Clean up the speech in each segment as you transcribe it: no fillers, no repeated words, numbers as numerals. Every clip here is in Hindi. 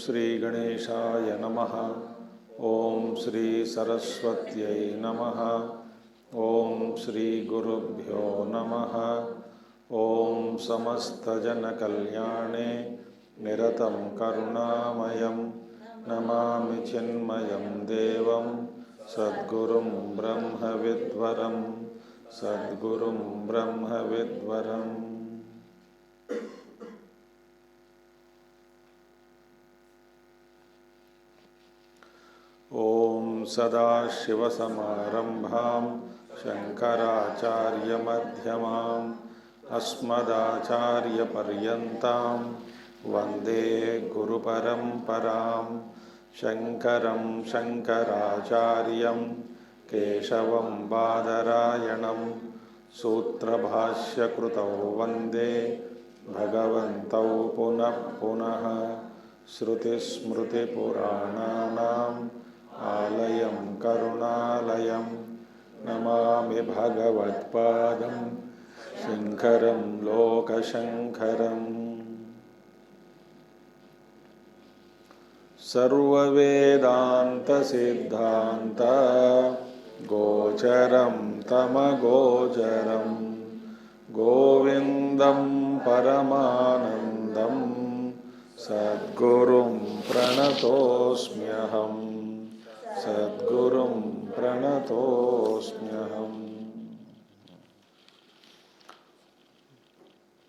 श्री गणेशाय नमः। ओम श्री सरस्वत्यै नमः। ओम श्री गुरुभ्यो नमः। ओम समस्तजनकल्याणे निरतं करुणामयं नमामि चिन्मयं देवं सद्गुरुं ब्रह्मविद्वरं सद्गुरुं ब्रह्मविद्वरम्। ओम सदाशिवसमारंभां शंकराचार्यमध्यमाम् अस्मदाचार्यपर्यन्तां वन्दे गुरुपरम्परां। शंकरं शंकराचार्यं केशवं बादरायणं सूत्रभाष्यकृतौ वन्दे भगवन्तौ पुनः पुनः। श्रुतिस्मृतिपुराणानाम् आलयं करुणालयं नमामि भगवत्पादं शङ्करं लोकशङ्करम्। सर्ववेदान्तसिद्धान्त गोचरं तमगोचरं गोविन्दं परमानन्दं सद्गुरुं प्रणतोऽस्म्यहम् सद्गुरुं प्रणतोऽस्म्यहम्।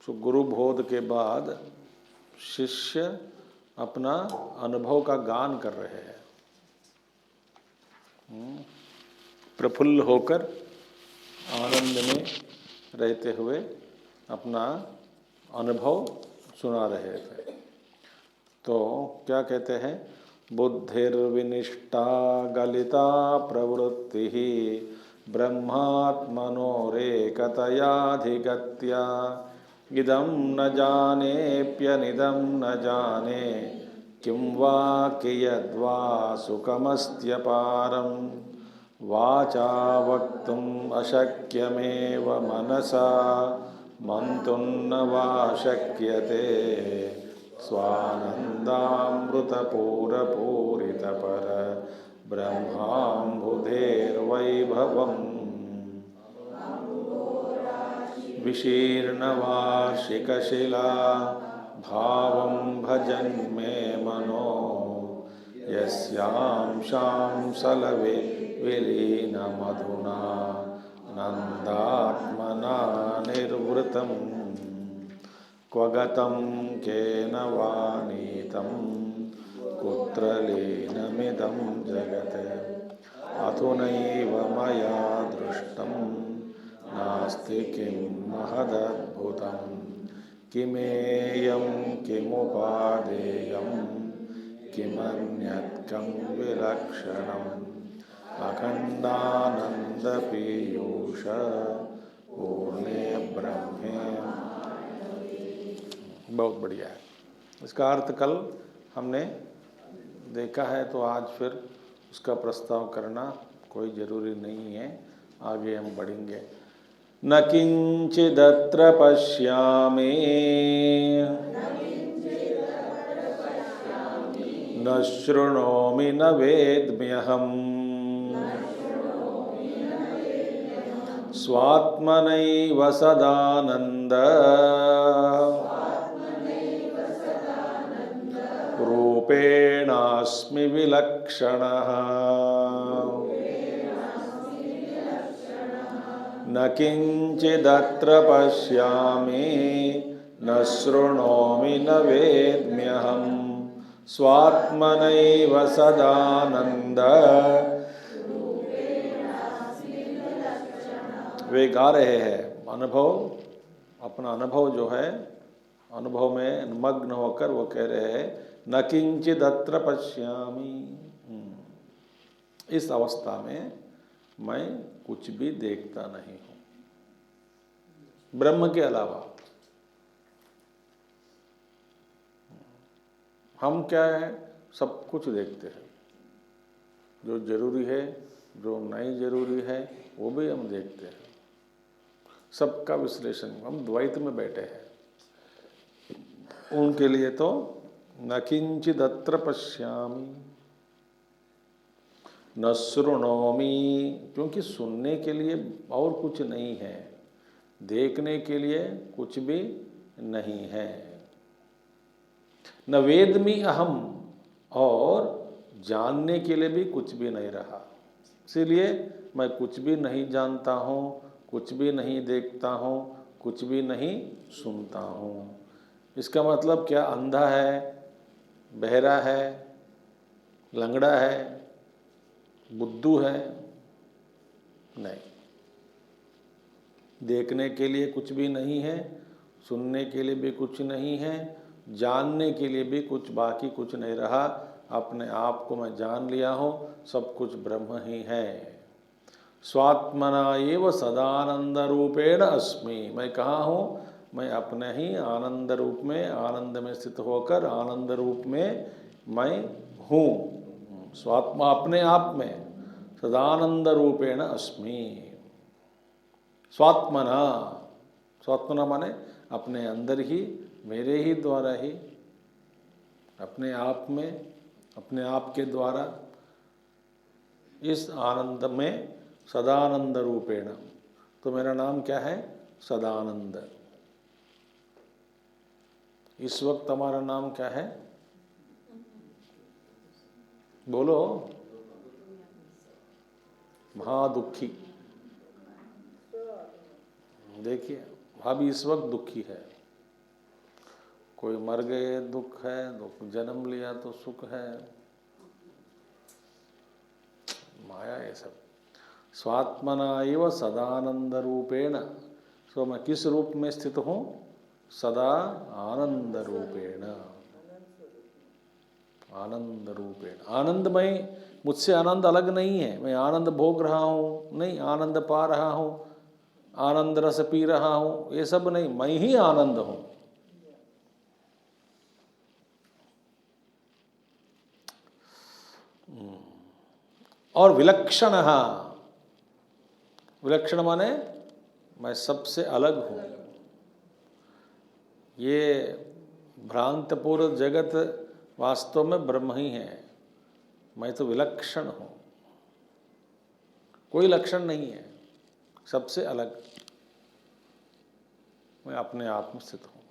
तो गुरु बोध के बाद शिष्य अपना अनुभव का गान कर रहे हैं। प्रफुल्ल होकर आनंद में रहते हुए अपना अनुभव सुना रहे थे। तो क्या कहते हैं? बुद्धिर्विनिष्टा गलिता प्रवृत्तिः ब्रह्मात्मनोरेकतयाधिगत्या इदं न जानेऽप्यनिदं न जाने किं वा कियद्वा सुखमस्त्यपारं वाचा वक्तुम् अशक्यमेव मनसा मंतुं न वा शक्यते स्वानन्दामृतपूरपूरितपर ब्रह्माम्बुधेर्वैभवम् विशीर्णवार्षिकशिला भावं भजन् मे मनो यस्यां शां सलवे विलीनमधुना नन्दात्मना निर्वृतम् क्व गतं केन वा नीतं कुत्र लीनमिदं जगत् अधुनैव मया दृष्टं नास्ति किं महदद्भुतं किमेयं किमुपादेयं किमन्यत् कं विलक्षणम् अखण्डानन्दपीयूष पूर्णे ब्रह्मे। बहुत बढ़िया है। इसका अर्थ कल हमने देखा है, तो आज फिर उसका प्रस्ताव करना कोई ज़रूरी नहीं है। आगे हम बढ़ेंगे। न किंचिदत्र पश्यामि न शृणोमि न वेद्म्यहम् स्वात्मनैव सदानन्द रूपेणास्मि विलक्षणः न किंचिदत्र पश्यामि न शृणोमि न वेद्म्यहम् स्वात्मनैव सदानन्द। वे गा रहे हैं अनुभव अपना अनुभव जो है, अनुभव में मग्न होकर वो कह रहे हैं न किंचित अत्र पश्यामि, इस अवस्था में मैं कुछ भी देखता नहीं हूँ ब्रह्म के अलावा। हम क्या है, सब कुछ देखते हैं, जो जरूरी है जो नहीं जरूरी है वो भी हम देखते हैं, सबका विश्लेषण। हम द्वैत में बैठे हैं। उनके लिए तो न किंचित अत्र पश्यामि न शृणोमि, क्योंकि सुनने के लिए और कुछ नहीं है, देखने के लिए कुछ भी नहीं है। न वेदमि अहम, और जानने के लिए भी कुछ भी नहीं रहा, इसीलिए मैं कुछ भी नहीं जानता हूँ, कुछ भी नहीं देखता हूँ, कुछ भी नहीं सुनता हूँ। इसका मतलब क्या? अंधा है, बहरा है, लंगड़ा है, बुद्धू है? नहीं। देखने के लिए कुछ भी नहीं है, सुनने के लिए भी कुछ नहीं है, जानने के लिए भी कुछ बाकी कुछ नहीं रहा। अपने आप को मैं जान लिया हूँ, सब कुछ ब्रह्म ही है। स्वात्मना एव सदानंद रूपेण अस्मि, मैं कहाँ हूँ? मैं अपने ही आनंद रूप में, आनंद में स्थित होकर आनंद रूप में मैं हूँ। स्वात्मा अपने आप में, सदानंद रूपेण अस्मि। स्वात्मना, स्वात्मना माने अपने अंदर ही, मेरे ही द्वारा ही, अपने आप में, अपने आप के द्वारा, इस आनंद में सदानंद रूपेण। तो मेरा नाम क्या है? सदानंद। इस वक्त हमारा नाम क्या है? बोलो। महादुखी। देखिए, अभी इस वक्त दुखी है। कोई मर गए दुख है, जन्म लिया तो सुख है, माया ये सब। स्वात्मना एव सदानंद रूपेण, सो मैं किस रूप में स्थित हूँ? सदा आनंद रूपेण। आनंद रूपेण, आनंदमय। मुझसे आनंद अलग नहीं है, मैं आनंद भोग रहा हूँ नहीं, आनंद पा रहा हूँ, आनंद रस पी रहा हूँ, ये सब नहीं, मैं ही आनंद हूँ। और विलक्षण, विलक्षण माने मैं सबसे अलग हूँ। ये भ्रांतपूर्ण जगत वास्तव में ब्रह्म ही है, मैं तो विलक्षण हूँ, कोई लक्षण नहीं है, सबसे अलग मैं अपने आप में स्थित हूँ।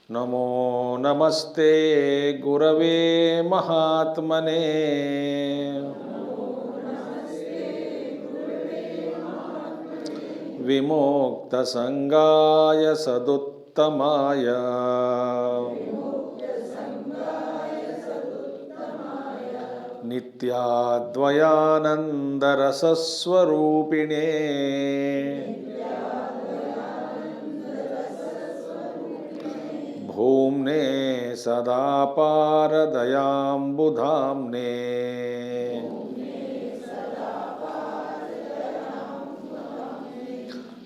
नमो नमस्ते गुरवे महात्मने, विमुक्त संगाय सदुत्तमाय, नित्याद्वयानंद रसस्वरूपिणे, भूम्ने सदा पारदयाम्बुधाम्ने,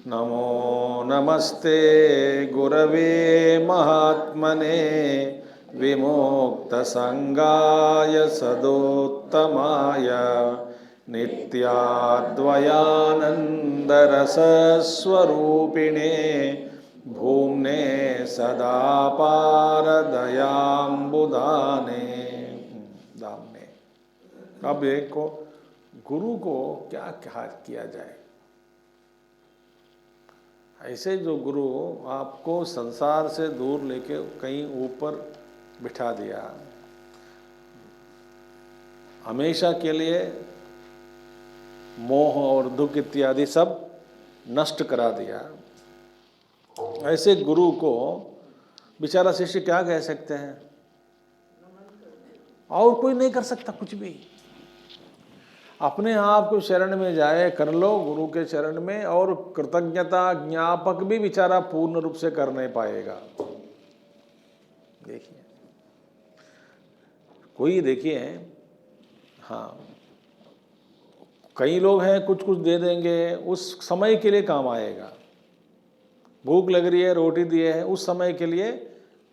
नमो नमस्ते गुरवे महात्मने, विमुक्त संगाय सदोत्तमाय, नित्याद्वयानंद रसस्वरूपिणे, भूम्ने सदा पारदयाम्बुधाने, दाम्ने। अब देखो गुरु को क्या किया जाए। ऐसे जो गुरु आपको संसार से दूर लेके कहीं ऊपर बिठा दिया, हमेशा के लिए मोह और दुख इत्यादि सब नष्ट करा दिया, ऐसे गुरु को बेचारा शिष्य क्या कह सकते हैं? और कोई नहीं कर सकता कुछ भी। अपने आप को शरण में जाए, कर लो गुरु के शरण में, और कृतज्ञता ज्ञापक भी बेचारा पूर्ण रूप से कर नहीं पाएगा। देखिए कोई, देखिए हाँ, कई लोग हैं कुछ कुछ दे देंगे, उस समय के लिए काम आएगा। भूख लग रही है, रोटी दिए है, उस समय के लिए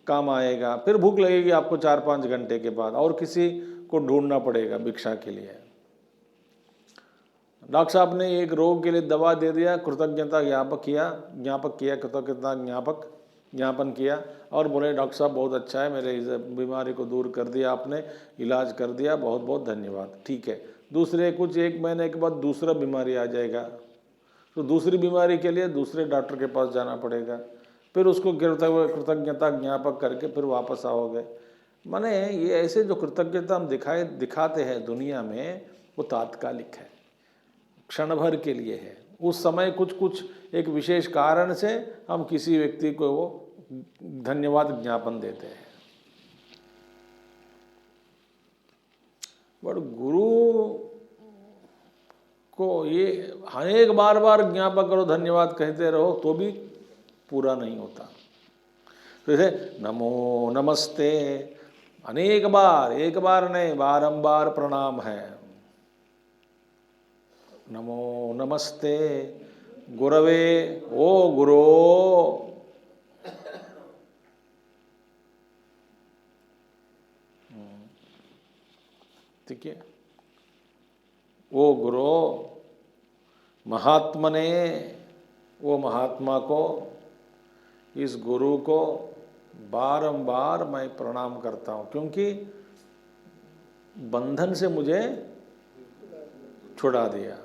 काम आएगा, फिर भूख लगेगी आपको 4-5 घंटे के बाद, और किसी को ढूंढना पड़ेगा भिक्षा के लिए। डॉक्टर साहब ने एक रोग के लिए दवा दे दिया, कृतज्ञता ज्ञापन किया, कृतज्ञता ज्ञापन किया, और बोले डॉक्टर साहब बहुत अच्छा है, मेरे इस बीमारी को दूर कर दिया आपने, इलाज कर दिया, बहुत बहुत धन्यवाद। ठीक है, दूसरे कुछ 1 महीने के बाद दूसरा बीमारी आ जाएगा, तो दूसरी बीमारी के लिए दूसरे डॉक्टर के पास जाना पड़ेगा, फिर उसको कृतज्ञता ज्ञापक करके फिर वापस आओगे। माने ये ऐसे जो कृतज्ञता हम दिखाते हैं दुनिया में, वो तात्कालिक है, क्षण भर के लिए है। उस समय कुछ एक विशेष कारण से हम किसी व्यक्ति को वो धन्यवाद ज्ञापन देते हैं। बट गुरु को ये अनेक बार ज्ञापन करो, धन्यवाद कहते रहो, तो भी पूरा नहीं होता। तो जैसे नमो नमस्ते अनेक बार, एक बार नहीं, बारंबार प्रणाम है। नमो नमस्ते गुरवे, ओ गुरो, ठीक है, वो गुरु महात्मने, वो महात्मा को, इस गुरु को बारंबार मैं प्रणाम करता हूँ, क्योंकि बंधन से मुझे छुड़ा दिया,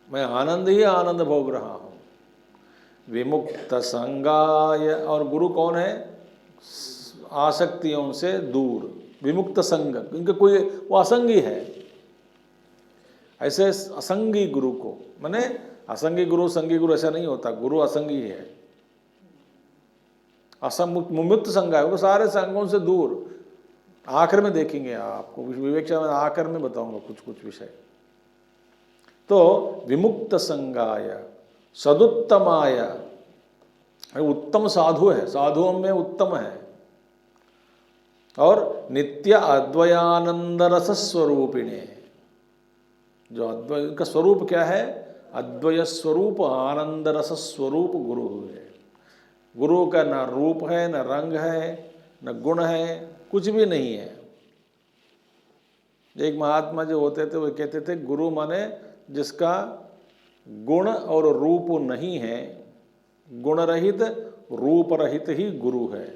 मैं आनंद ही आनंद भोग रहा हूँ। विमुक्त संगाय, और गुरु कौन है? आसक्तियों से दूर, विमुक्त संग, इनके कोई वो असंगी है। ऐसे असंगी गुरु को, माने असंगी गुरु संगी गुरु ऐसा नहीं होता, गुरु असंगी है, मुक्त संग है, वो सारे संगों से दूर। आखिर में देखेंगे आपको, विवेचना में आखिर में बताऊंगा कुछ विषय। तो विमुक्त संगाय सदुत्तमाय, उत्तम साधु है, साधुओं में उत्तम है, और नित्य अद्वयानंद रस स्वरूपिणे, जो अद्वय का स्वरूप क्या है? अद्वय स्वरूप आनंद रस स्वरूप गुरु है। गुरु का न रूप है, न रंग है, न गुण है, कुछ भी नहीं है। एक महात्मा जो होते थे वो कहते थे गुरु माने जिसका गुण और रूप नहीं है, गुण रहित रूप रहित ही गुरु है,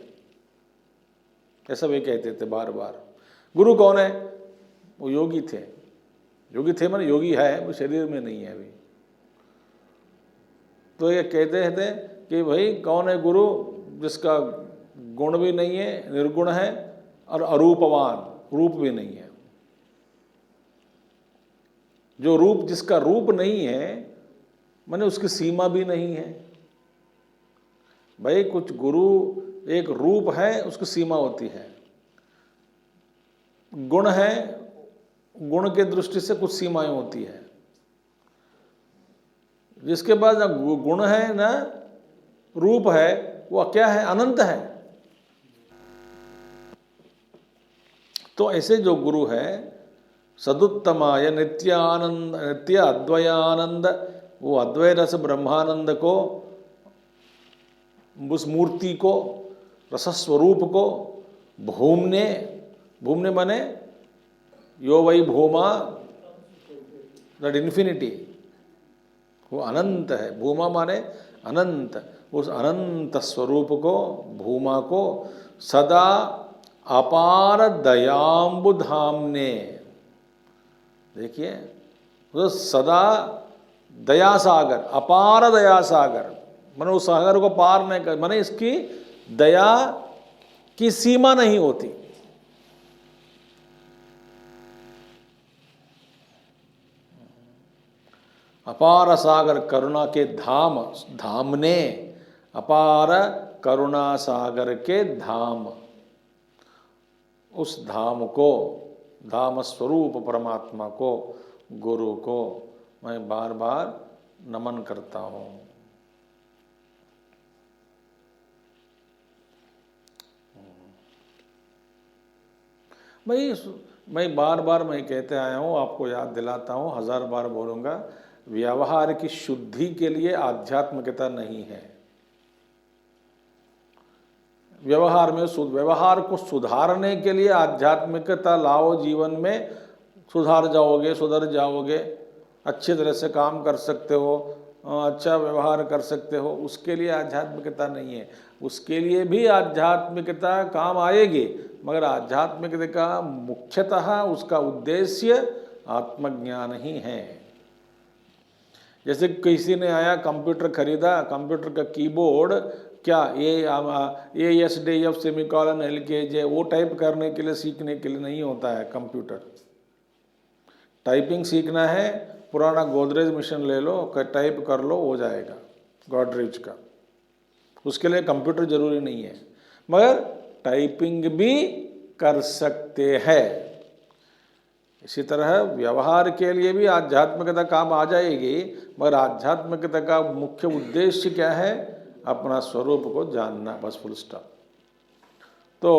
ऐसा वे कहते थे बार बार। गुरु कौन है? वो योगी थे, योगी थे माने योगी है, वो शरीर में नहीं है अभी। तो ये कहते थे कि भाई कौन है गुरु? जिसका गुण भी नहीं है, निर्गुण है, और अरूपवान, रूप भी नहीं है। जो रूप, जिसका रूप नहीं है माने उसकी सीमा भी नहीं है। भाई कुछ गुरु एक रूप है, उसकी सीमा होती है, गुण है, गुण के दृष्टि से कुछ सीमाएं होती है। जिसके पास ना गुण है ना रूप है, वो क्या है? अनंत है। तो ऐसे जो गुरु है सदुत्तमाय नित्यानंद, नित्य अद्वयानंद, वो अद्वय रस ब्रह्मानंद को, उस मूर्ति को, रसस्वरूप को, भूमने, भूमने माने यो वै भूमा, दैट इन्फिनिटी, वो अनंत है। भूमा माने अनंत, उस अनंत स्वरूप को, भूमा को सदा अपार दयाम्बुधामने, देखिए तो सदा दया सागर, अपार दया सागर, माने उस सागर को पार नहीं कर, माने इसकी दया की सीमा नहीं होती। अपार सागर करुणा के धाम, धामने, अपार करुणा सागर के धाम, उस धाम को धाम स्वरूप परमात्मा को, गुरु को मैं बार बार नमन करता हूँ। मैं बार बार मैं कहते आया हूँ, आपको याद दिलाता हूँ, 1000 बार बोलूँगा, व्यवहार की शुद्धि के लिए आध्यात्मिकता नहीं है। व्यवहार को सुधारने के लिए आध्यात्मिकता लाओ, जीवन में सुधर जाओगे, अच्छी तरह से काम कर सकते हो, अच्छा व्यवहार कर सकते हो, उसके लिए आध्यात्मिकता नहीं है। उसके लिए भी आध्यात्मिकता काम आएगी, मगर आध्यात्मिकता का मुख्यतः उसका उद्देश्य आत्मज्ञान ही है। जैसे किसी ने आया कंप्यूटर खरीदा, कंप्यूटर का कीबोर्ड क्या ASDF सेमीकोलन LKJ वो टाइप करने के लिए, सीखने के लिए नहीं होता है। कंप्यूटर टाइपिंग सीखना है, पुराना गोदरेज मशीन ले लो, टाइप कर लो, हो जाएगा गोदरेज का। उसके लिए कंप्यूटर जरूरी नहीं है, मगर टाइपिंग भी कर सकते हैं। इसी तरह व्यवहार के लिए भी आध्यात्मिकता काम आ जाएगी, मगर आध्यात्मिकता का मुख्य उद्देश्य क्या है? अपना स्वरूप को जानना, बस, फुल स्टॉप। तो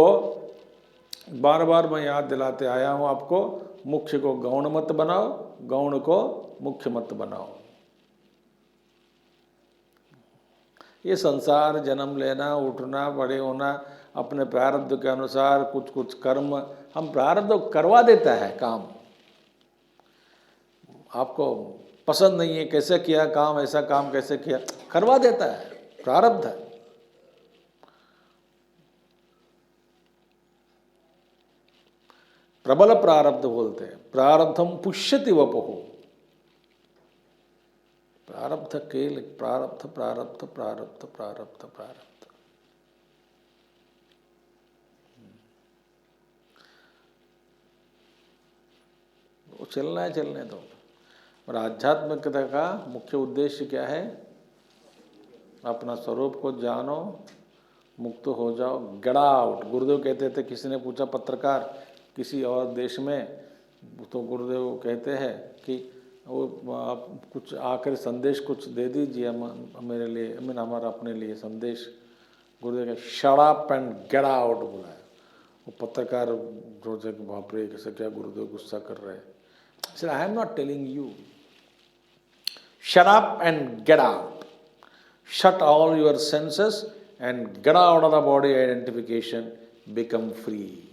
बार बार मैं याद दिलाते आया हूँ आपको, मुख्य को गौण मत बनाओ, गौण को मुख्य मत बनाओ। ये संसार, जन्म लेना, उठना, बड़े होना, अपने प्रारब्ध के अनुसार कुछ कुछ कर्म हम प्रारब्ध करवा देता है। काम आपको पसंद नहीं है, कैसे किया काम, ऐसा काम कैसे किया, करवा देता है, प्रारब्ध है। प्रबल प्रारब्ध बोलते हैं, प्रारब्धम पुष्यति वपुः। प्रारब्ध केल, प्रारब्ध प्रारब्ध प्रारब्ध प्रारब्ध प्रारब्ध। वो चलना है, चलने दो। और आध्यात्मिकता का मुख्य उद्देश्य क्या है? अपना स्वरूप को जानो, मुक्त हो जाओ, गेट आउट। गुरुदेव कहते थे, किसी ने पूछा, पत्रकार किसी और देश में, तो गुरुदेव कहते हैं कि वो आप कुछ आकर संदेश कुछ दे दीजिए मेरे लिए, हमारा अपने लिए संदेश। गुरुदेव का shut up and get out बोला है। वो पत्रकार सोचे कि बाप रे, कैसे, क्या गुरुदेव गुस्सा कर रहे हैं। Sir, I am not telling you, shut up and get out, shut all your senses and get out of the body identification, become free.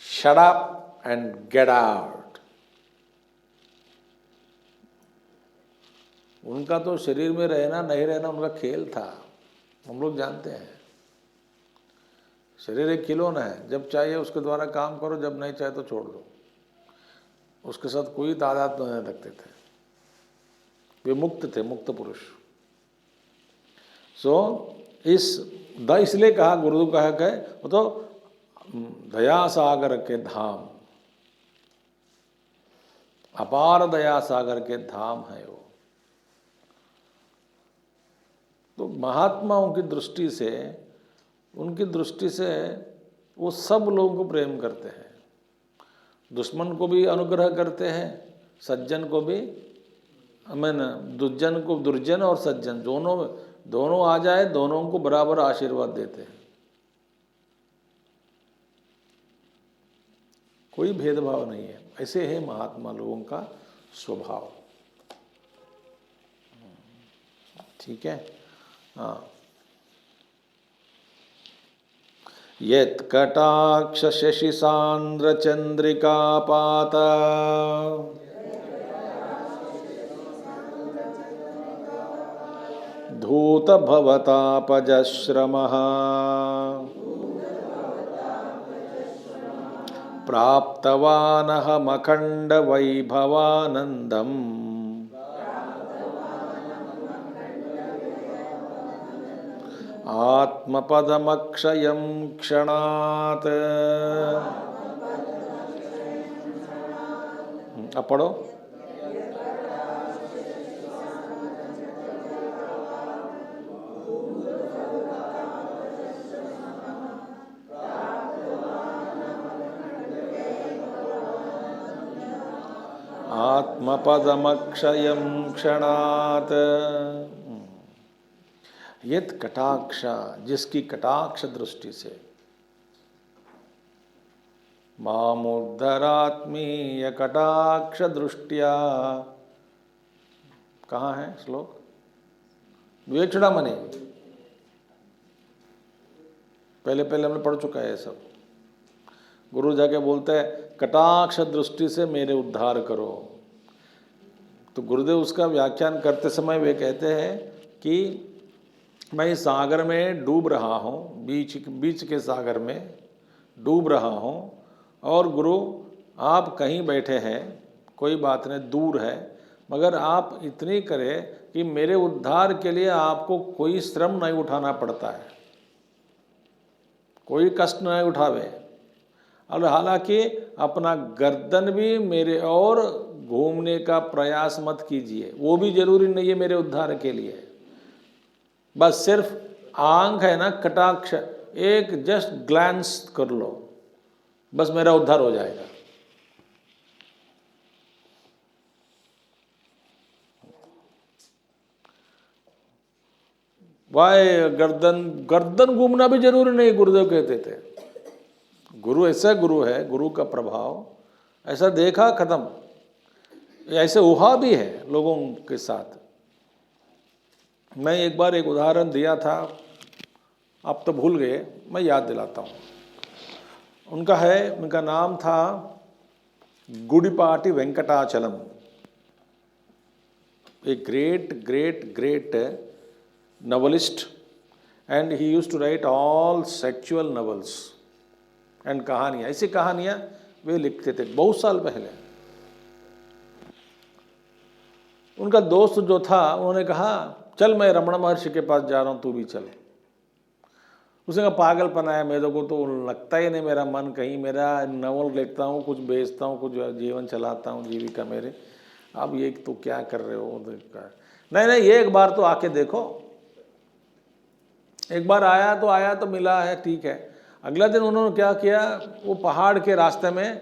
Shut up and get out। उनका तो शरीर में रहना नहीं रहना उनका खेल था, हम लोग जानते हैं। शरीर एक खिलौना है, जब चाहिए उसके द्वारा काम करो, जब नहीं चाहे तो छोड़ दो। उसके साथ कोई तादाद नहीं रखते थे, वे मुक्त थे, मुक्त पुरुष। इसलिए कहा, गुरुदेव कहा है, वो तो दया सागर के धाम, अपार दया सागर के धाम है वो। तो महात्माओं की दृष्टि से, उनकी दृष्टि से वो सब लोगों को प्रेम करते हैं, दुश्मन को भी अनुग्रह करते हैं, सज्जन को भी, दुर्जन को, दुर्जन और सज्जन दोनों आ जाए, दोनों को बराबर आशीर्वाद देते हैं। कोई भेदभाव नहीं है। ऐसे है महात्मा लोगों का स्वभाव। ठीक है, हाँ। यत् कटाक्ष शशि सांद्र चंद्रिका पात, धूत भवतापजश्रमः, प्राप्तवानहमखण्ड वैभवानन्दम्, आत्मपदमक्षयं क्षणात्। अब पढ़ो। मपदमक्षयं क्षणात्। यत् कटाक्ष, जिसकी कटाक्ष दृष्टि से, मामुद्धरात्मीय कटाक्ष दृष्टिया। कहाँ है श्लोक? विवेक चूड़ामणि। पहले हमने पढ़ चुका है ये सब। गुरु जाके बोलते हैं कटाक्ष दृष्टि से मेरे उद्धार करो। तो गुरुदेव उसका व्याख्यान करते समय वे कहते हैं कि मैं इस सागर में डूब रहा हूँ, बीच के सागर में डूब रहा हूँ, और गुरु आप कहीं बैठे हैं, कोई बात नहीं, दूर है, मगर आप इतनी करें कि मेरे उद्धार के लिए आपको कोई श्रम नहीं उठाना पड़ता है, कोई कष्ट नहीं उठावे, और हालांकि अपना गर्दन भी मेरे और घूमने का प्रयास मत कीजिए, वो भी जरूरी नहीं है मेरे उद्धार के लिए। बस सिर्फ आंख है ना, कटाक्ष, एक जस्ट ग्लैंस कर लो, बस मेरा उद्धार हो जाएगा। वाय गर्दन घूमना भी जरूरी नहीं, गुरुदेव कहते थे। गुरु ऐसा गुरु है, गुरु का प्रभाव ऐसा देखा, खत्म। ऐसे हुआ भी है लोगों के साथ। मैं एक बार एक उदाहरण दिया था, आप तो भूल गए, मैं याद दिलाता हूँ। उनका नाम था Gudipati Venkatachalam. A great novelist, and he used to write all sexual novels and कहानियाँ, ऐसी कहानियाँ वे लिखते थे बहुत साल पहले। उनका दोस्त जो था, उन्होंने कहा चल मैं रमण महर्षि के पास जा रहा हूँ, तू भी चल। उसने कहा पागलपन है, मेरे को तो लगता ही नहीं मेरा मन कहीं, मेरा नॉवल लिखता हूँ, कुछ बेचता हूँ, कुछ जीवन चलाता हूँ, जीविका मेरे, अब ये तो क्या कर रहे हो? नहीं ये एक बार तो आके देखो। एक बार आया तो मिला है, ठीक है। अगला दिन उन्होंने क्या किया, वो पहाड़ के रास्ते में,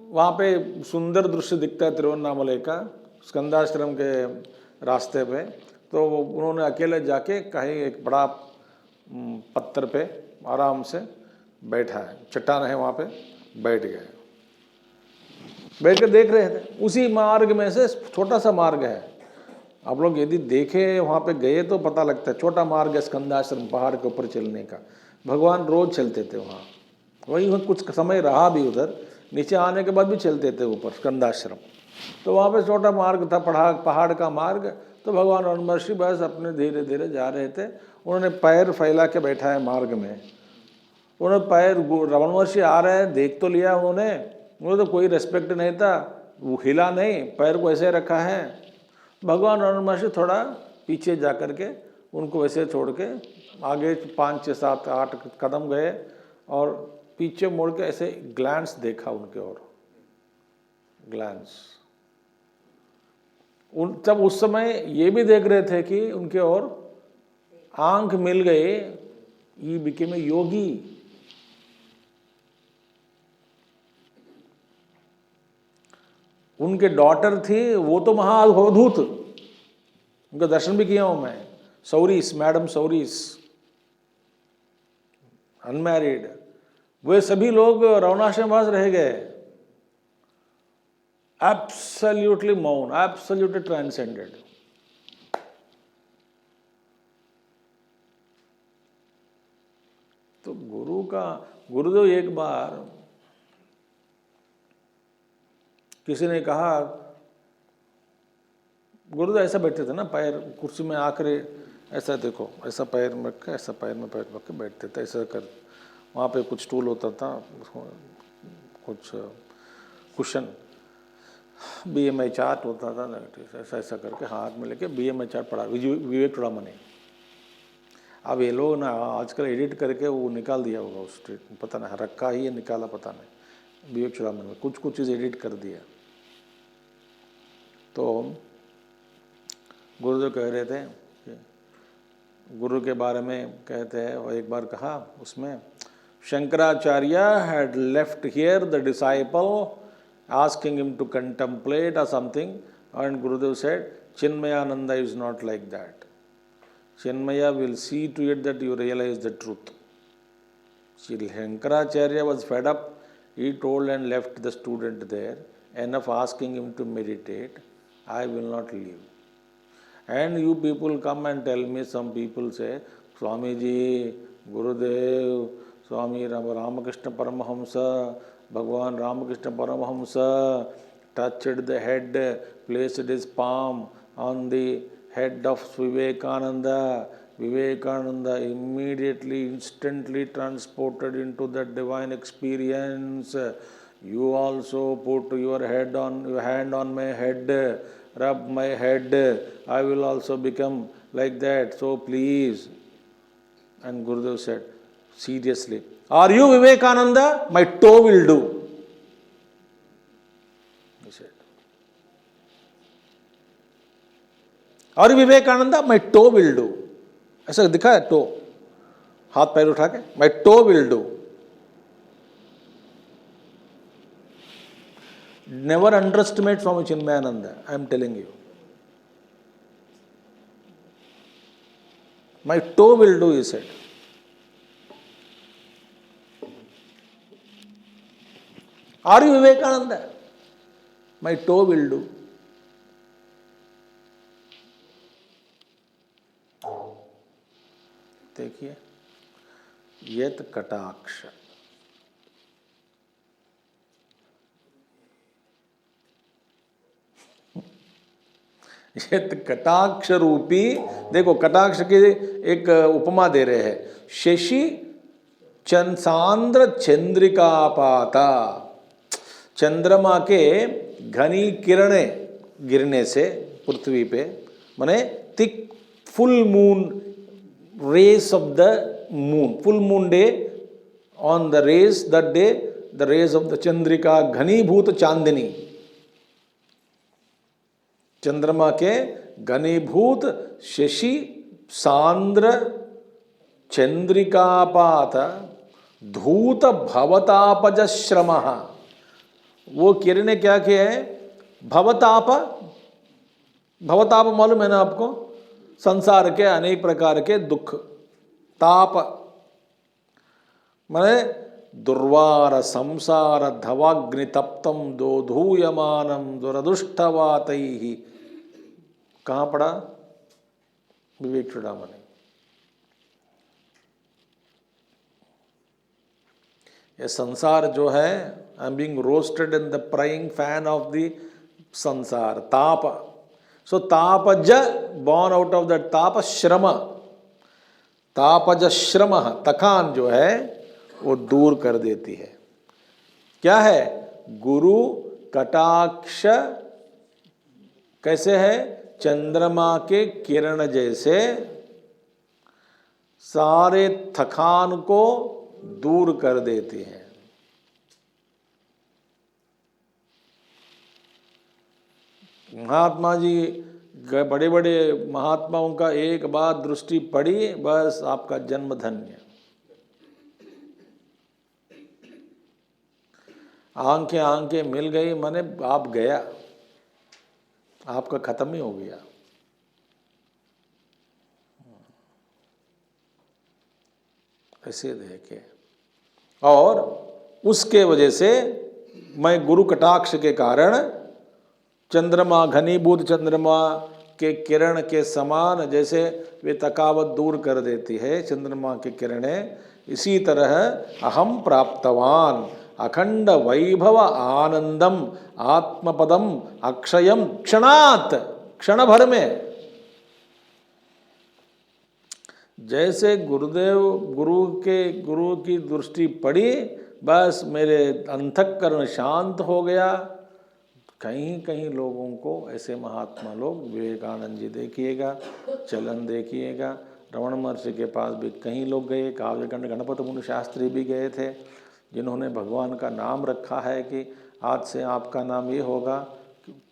वहाँ पे सुंदर दृश्य दिखता है तिरुवन्नामलई का, स्कंदाश्रम के रास्ते पे, तो उन्होंने अकेले जाके कहीं एक बड़ा पत्थर पे आराम से बैठा है, चट्टान है वहाँ पे, बैठ गए, बैठ कर देख रहे थे। उसी मार्ग में से छोटा सा मार्ग है, आप लोग यदि देखे वहाँ पे गए तो पता लगता है, छोटा मार्ग है स्कंदाश्रम पहाड़ के ऊपर चलने का। भगवान रोज चलते थे वहाँ, वही कुछ समय रहा भी उधर, नीचे आने के बाद भी चलते थे ऊपर स्कंदाश्रम। तो वहाँ पे छोटा मार्ग था, पहाड़ का मार्ग। तो भगवान रमण महर्षि बस अपने धीरे धीरे जा रहे थे। उन्होंने पैर फैला के बैठा है मार्ग में, उन्होंने पैर, रमण महर्षि आ रहे हैं, देख तो लिया उन्होंने तो कोई रेस्पेक्ट नहीं था, वो हिला नहीं, पैर को ऐसे रखा है। भगवान रमण महर्षि थोड़ा पीछे जा कर के उनको वैसे छोड़ के आगे 5, 6, 7, 8 कदम गए, और पीछे मुड़ के ऐसे ग्लैंस देखा उनके ओर, ग्लैंस। तब उस समय ये भी देख रहे थे कि उनके ओर आंख मिल गए, ये बिकेम ए योगी। उनके डॉटर थी, वो तो महाअद्भुत, उनका दर्शन भी किया हूं मैं, सौरीस, मैडम सौरीस, अनमैरिड। वे सभी लोग रवणाश्रमवास रह गए, एब्सोल्युटली मौन, एब्सोल्युटली ट्रांसेंडेड। तो गुरुदेव एक बार किसी ने कहा, गुरुदेव ऐसा बैठते थे ना, पैर कुर्सी में आकर ऐसा देखो, ऐसा पैर में रख के, ऐसा पैर में पैर रख के बैठते थे, ऐसा कर। वहाँ पे कुछ स्टूल होता था, कुछ कुशन, BMI चार्ट होता था, ऐसा ऐसा करके हाथ में लेके BMI चार्ट पढ़ा, विवेक चूड़ामणि। अब ये लोग ना आजकल एडिट करके वो निकाल दिया होगा उस स्ट्रीट में, पता नहीं रखा ही है निकाला पता नहीं, विवेक चूड़ामणि में कुछ चीज़ एडिट कर दिया। तो गुरुदेव कह रहे थे, गुरु के बारे में कहते हैं, और एक बार कहा उसमें, Shankaracharya had left here the disciple asking him to contemplate or something, and Gurudev said, Chinmayananda is not like that. Chinmaya will see to it that you realize the truth. Sri Shankaracharya was fed up. He told and left the student there. Enough asking him to meditate. I will not leave. And you people come and tell me, some people say, Swamiji, Gurudev, Swami Ramakrishna Paramahamsa, Bhagavan Ramakrishna Paramahamsa touched the head, placed his palm on the head of Vivekananda. Vivekananda immediately, instantly transported into that divine experience. You also put your hand on my head, rub my head, I will also become like that. So please. And Gurudev said, seriously, are you Vivekananda? My toe will do. He said, are you Vivekananda? My toe will do. ऐसा दिखा है टो, हाथ पैर उठा के, my toe will do. Never underestimate Swami Chinmayananda, I am telling you. My toe will do, he said. Are you Vivekananda? My toe will do. देखिए, यत कटाक्ष, यत कटाक्ष रूपी, देखो कटाक्ष की एक उपमा दे रहे हैं, शशि सांद्र चंद्रिकापाता, चंद्रमा के घनी किरणें गिरने से पृथ्वी पे, माने thick full moon rays of the moon, full moon day, on the rays that day, the rays of the Chandrika, Ghanibhut Chandini, चंद्रमा के घनीभूत शशि सांद्र चंद्रिकापात धूत भवतापज श्रम, वो किरणें क्या किए हैं? भवताप, भवताप मालूम है ना आपको? संसार के अनेक प्रकार के दुख, ताप, माने दुर्वार संसार धवाग्नि तप्तम दोधूयमानम दुरदुष्टवातैहि, कहाँ पढ़ा? विवेक चूड़ामणि। ये संसार जो है, I am being roasted in the prying fan of the संसार, ताप. So तापज, born out of that ताप, श्रम, तापज श्रम, तकान जो है वो दूर कर देती है. क्या है? गुरु कटाक्ष कैसे है? चंद्रमा के किरण जैसे सारे थकान को दूर कर देती है. महात्मा जी, बड़े बड़े महात्माओं का एक बार दृष्टि पड़ी, बस आपका जन्म धन्य. आंखें आंखें मिल गई, माने आप गया, आपका खत्म ही हो गया. ऐसे देखे. और उसके वजह से मैं गुरु कटाक्ष के कारण चंद्रमा, घनीभूत चंद्रमा के किरण के समान जैसे वे थकावट दूर कर देती है चंद्रमा की किरणें, इसी तरह अहम प्राप्तवान अखंड वैभव आनंदम आत्मपदम अक्षयम क्षणात, क्षण भर में. जैसे गुरु की दृष्टि पड़ी, बस मेरे अंतःकरण शांत हो गया. कहीं कहीं लोगों को ऐसे महात्मा लोग, विवेकानंद जी देखिएगा, चलन देखिएगा, रमण महर्षि के पास भी कहीं लोग गए, काव्यकंड गणपति मुनि शास्त्री भी गए थे, जिन्होंने भगवान का नाम रखा है कि आज से आपका नाम ये होगा,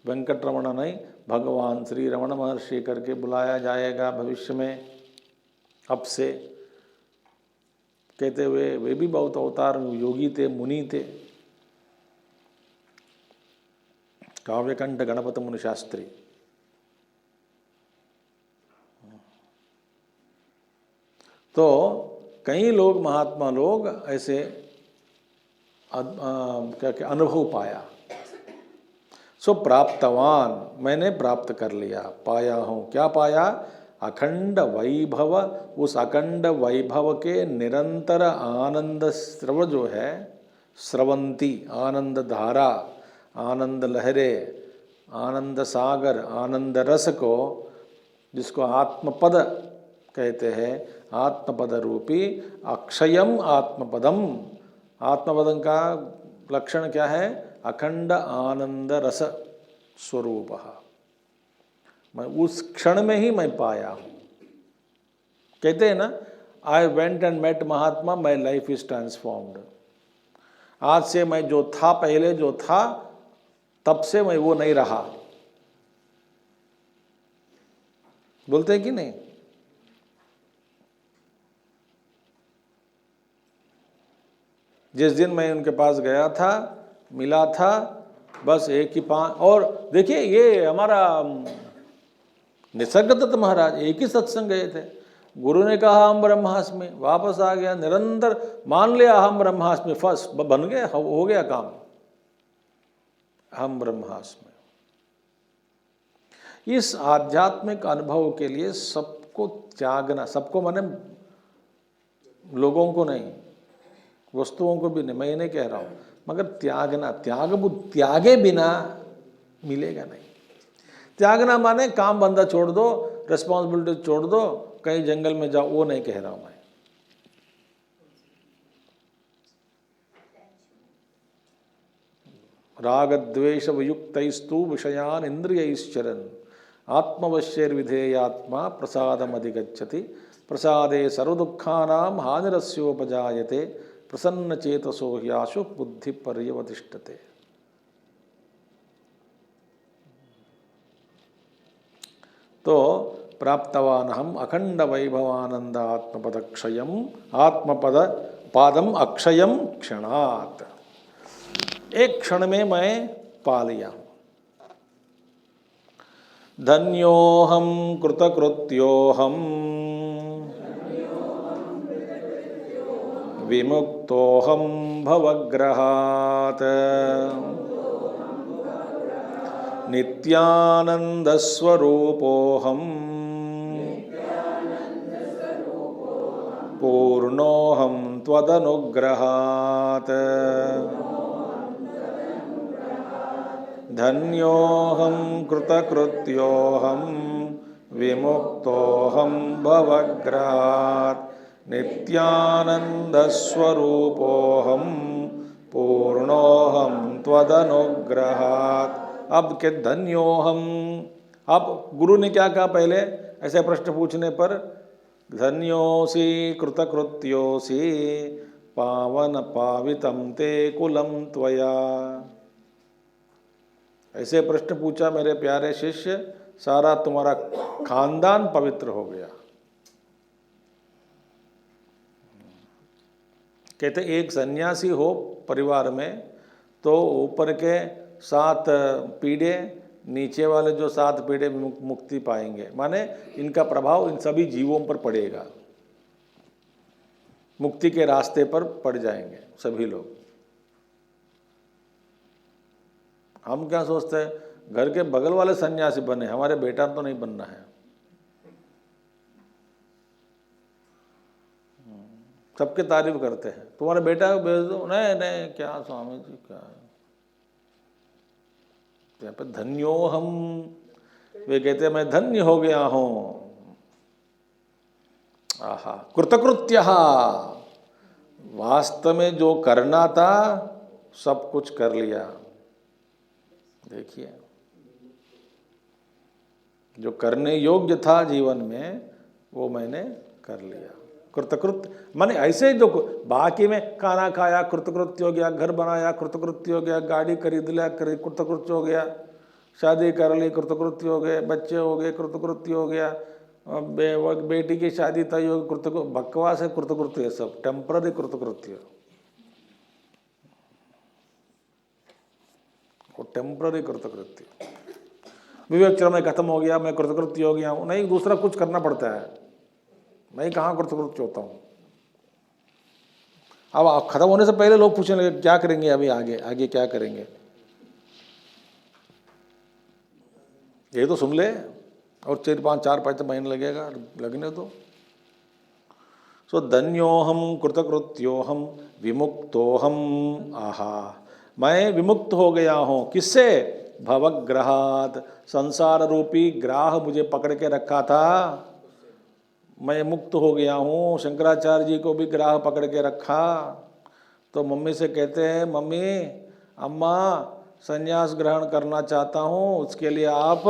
वेंकट रमण नहीं, भगवान श्री रमण महर्षि करके बुलाया जाएगा भविष्य में. अब से कहते हुए वे भी बहुत अवतार योगी थे, मुनि थे. काव्यकंठ गणपत मुनि शास्त्री। तो कई लोग, महात्मा लोग ऐसे क्या क्या अनुभव पाया। सो प्राप्तवान, मैंने प्राप्त कर लिया, पाया हूँ। क्या पाया? अखंड वैभव। उस अखंड वैभव के निरंतर आनंद स्रव जो है, स्रवंती आनंद धारा, आनंद लहरें, आनंद सागर, आनंद रस को, जिसको आत्मपद कहते हैं, आत्मपद रूपी अक्षयम आत्मपदम। आत्मपदम का लक्षण क्या है? अखंड आनंद रस स्वरूप। मैं उस क्षण में ही मैं पाया हूँ। कहते हैं ना, I went and met Mahatma, my life is transformed. आज से मैं जो था, पहले जो था, तब से मैं वो नहीं रहा। बोलते हैं कि नहीं? जिस दिन मैं उनके पास गया था, मिला था, बस एक ही और देखिए, ये हमारा निसर्गदत्त महाराज एक ही सत्संग गए थे। गुरु ने कहा हम ब्रह्मास्मि, वापस आ गया, निरंतर मान लिया हम ब्रह्मास्मि, फर्स्ट बन गया, हो गया काम, हम ब्रह्मास्मि। इस आध्यात्मिक अनुभव के लिए सबको त्यागना, सबको माने लोगों को नहीं, वस्तुओं को भी नहीं, मैं ये नहीं कह रहा हूँ, मगर त्यागना, त्यागे बिना मिलेगा नहीं। त्यागना माने काम बंदा छोड़ दो, रिस्पॉन्सिबिलिटी छोड़ दो, कहीं जंगल में जाओ, वो नहीं कह रहा हूं मैं। राग द्वेष वियुक्तैस्तु विषयान इंद्रियैश्चरन् आत्मवश्यैर्विधेयात्मा प्रसादमधिगच्छति प्रसादे सर्वदुःखानां हानिरस्योपजायते प्रसन्न चेतसो ह्याशु बुद्धि पर्यवतिष्ठते। तो प्राप्तवान हम अखंड वैभवानंद आत्मपद क्षयम, आत्मपद पादम अक्षयम क्षणात्। एक क्षण में मैं पा लिया। धन्योहम कृतकृत्योहम विमुक्तोहम भवग्रहात् नित्यानंद स्वरूपोहम पूर्णोहम त्वदनुग्रहात् धन्योहम कृतकृत्योहम विमुक्तोहम भवग्रहात् नित्यानंद स्वरूपोहम पूर्णोहम त्वदनुग्रहात्। अब के धन्योहम, अब गुरु ने क्या कहा पहले ऐसे प्रश्न पूछने पर? धन्योसी कृतकृत्योसी पावन पावितम ते कुलम त्वया। ऐसे प्रश्न पूछा मेरे प्यारे शिष्य, सारा तुम्हारा खानदान पवित्र हो गया। कहते एक सन्यासी हो परिवार में तो ऊपर के 7 पीढ़े, नीचे वाले जो 7 पीढ़े मुक्ति पाएंगे, माने इनका प्रभाव इन सभी जीवों पर पड़ेगा, मुक्ति के रास्ते पर पड़ जाएंगे सभी लोग। हम क्या सोचते हैं, घर के बगल वाले सन्यासी बने, हमारे बेटा तो नहीं बनना है। सबके तारीफ करते हैं, तुम्हारा बेटा को भेज दो, नहीं नहीं क्या स्वामी जी क्या। यहाँ पे धन्यो हम, वे कहते हैं मैं धन्य हो गया हूं। आहा, कृतकृत्य, वास्तव में जो करना था सब कुछ कर लिया। देखिए, जो करने योग्य था जीवन में वो मैंने कर लिया। कृतकृत्य माने ऐसे जो बाकी में खाना खाया कृतकृत्य हो गया, घर बनाया कृतकृत्य हो गया, गाड़ी खरीद लिया कृतकृत्य हो गया, शादी कर ली कृतकृत्य हो गए, बच्चे हो गए कृतकृत्य हो गया, बेटी की शादी तय हो कृतकृत्य। बकवास है कृतकृत्य, है सब टेम्पररी कृतकृत्य। वो टेम्पररी कृतकृत्य। विवेक चरम खत्म हो गया, मैं कृतकृत्य हो गया हूँ, नहीं, दूसरा कुछ करना पड़ता है। मैं कहाँ कृतकृत्य होता हूँ। अब खत्म होने से पहले लोग पूछने लगे क्या करेंगे अभी, आगे आगे क्या करेंगे। ये तो सुन ले, और 4-5 महीने लगेगा, लगने दो। सो धन्योहम कृतकृत्योहम विमुक्तोहम, आहा, मैं विमुक्त हो गया हूँ। किससे? भवग्रहात्, संसार रूपी ग्राह मुझे पकड़ के रखा था, मैं मुक्त हो गया हूँ। शंकराचार्य जी को भी ग्राह पकड़ के रखा। तो मम्मी से कहते हैं, मम्मी, अम्मा, संन्यास ग्रहण करना चाहता हूँ, उसके लिए आप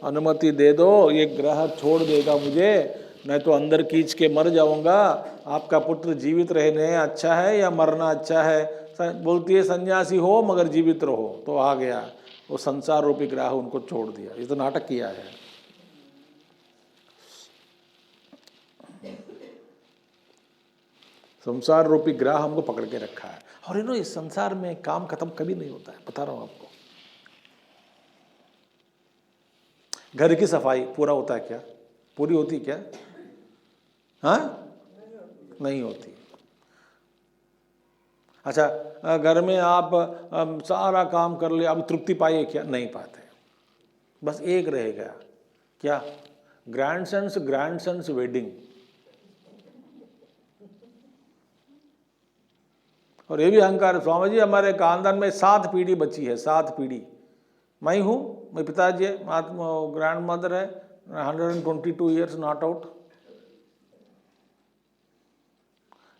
अनुमति दे दो, ये ग्रह छोड़ देगा मुझे, मैं तो अंदर कीच के मर जाऊंगा। आपका पुत्र जीवित रहने अच्छा है या मरना अच्छा है? बोलती है सन्यासी हो मगर जीवित रहो। तो आ गया वो संसार रूपी ग्रह, उनको छोड़ दिया। ये तो नाटक किया है। संसार रूपी ग्रह हमको पकड़ के रखा है। और इस संसार में काम खत्म कभी नहीं होता है, बता रहा हूं आपको। घर की सफाई पूरा होता है क्या? पूरी होती क्या? हाँ, नहीं होती। अच्छा, घर में आप सारा काम कर ले, अब तृप्ति पाइए क्या? नहीं पाते। बस एक रह गया, क्या? ग्रैंडसन्स वेडिंग। और ये भी अहंकार है, स्वामी जी हमारे खानदान में 7 पीढ़ी बची है, 7 पीढ़ी। मैं हूँ, मेरे पिताजी है, ग्रैंड मदर है, 122 ईयर्स नॉट आउट।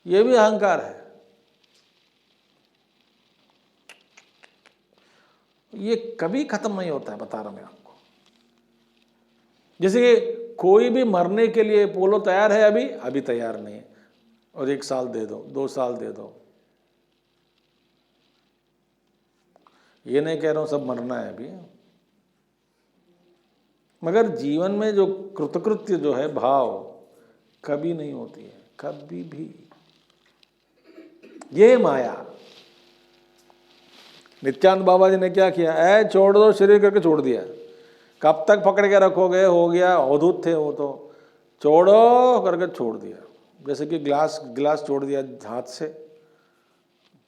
ये भी अहंकार है। ये कभी खत्म नहीं होता है, बता रहा मैं आपको। जैसे कि कोई भी मरने के लिए बोलो तैयार है, अभी तैयार नहीं है, और 1 साल दे दो, 2 साल दे दो। ये नहीं कह रहा हूं सब मरना है अभी, मगर जीवन में जो कृतकृत्य जो है भाव कभी नहीं होती है, कभी भी। ये माया। नित्यानंद बाबा जी ने क्या किया? छोड़ दो शरीर करके छोड़ दिया। कब तक पकड़ के रखोगे? हो गया, अवधूत थे वो तो, छोड़ो करके छोड़ दिया। जैसे कि गिलास छोड़ दिया हाथ से,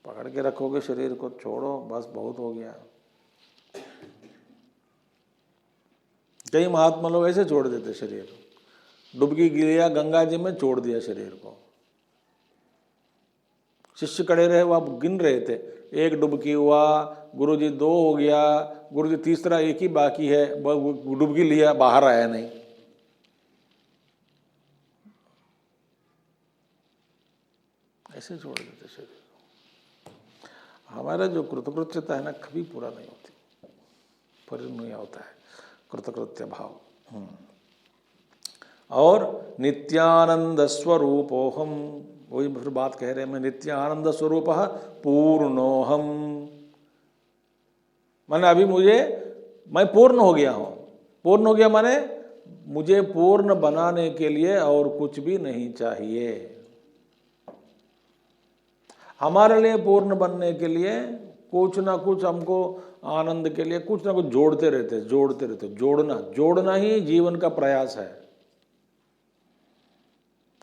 पकड़ के रखोगे शरीर को, छोड़ो, बस बहुत हो गया। कई महात्मा लोग ऐसे छोड़ देते शरीर, डुबकी लिया गंगा जी में, छोड़ दिया शरीर को। शिष्य खड़े रहे, वो आप गिन रहे थे, 1 डुबकी हुआ, गुरुजी 2 हो गया, गुरुजी तीसरा 1 ही बाकी है, डुबकी लिया, बाहर आया नहीं। ऐसे छोड़ देते शरीर। हमारा जो कृतकृत्यता है ना, कभी पूरा नहीं होती, परिणय नहीं होता है कृतकृत्य भाव। और नित्यानंद स्वरूपोहम, वही फिर बात कह रहे हैं, मैं नित्यानंद स्वरूप पूर्णोहम, माने अभी मैं पूर्ण हो गया हूँ। पूर्ण हो गया माने मुझे पूर्ण बनाने के लिए और कुछ भी नहीं चाहिए। हमारे लिए पूर्ण बनने के लिए कुछ ना कुछ हमको आनंद के लिए कुछ ना कुछ जोड़ते रहते। जोड़ना ही जीवन का प्रयास है।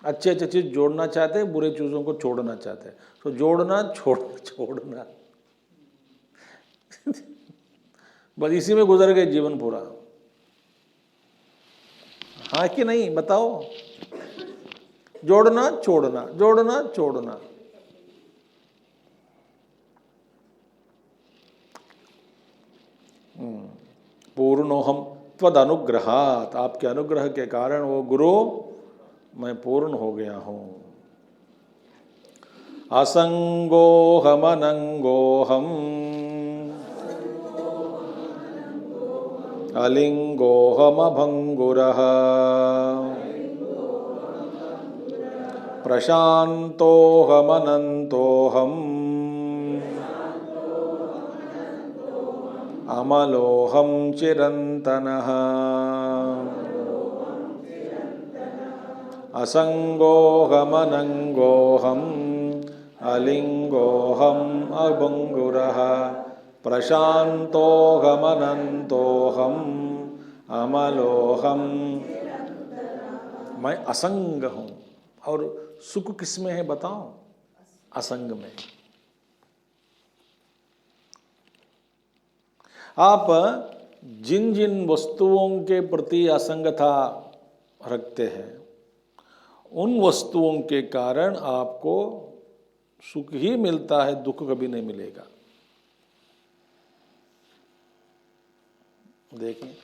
अच्छे चीज जोड़ना चाहते हैं, बुरे चीजों को छोड़ना चाहते हैं। तो जोड़ना छोड़ना बस इसी में गुजर गए जीवन पूरा। हाँ कि नहीं बताओ? जोड़ना छोड़ना। पूर्णोहम त्वद अनुग्रहात्, आपके अनुग्रह के कारण वो गुरु मैं पूर्ण हो गया हूँ। असंगोहम अनंगोहम अलिंगोहम अभंगुरः प्रशांतोहम अनंतोहम अमलोहम चिरंतनः असंगोहम अनंगोहम अलिंगोहम अभंगुरः प्रशांतोहमनंतोहम अमलोहम, मैं असंग हूं। और सुख किसमें है बताओ? असंग में। आप जिन जिन वस्तुओं के प्रति असंगता रखते हैं, उन वस्तुओं के कारण आपको सुख ही मिलता है, दुख कभी नहीं मिलेगा। देखिए,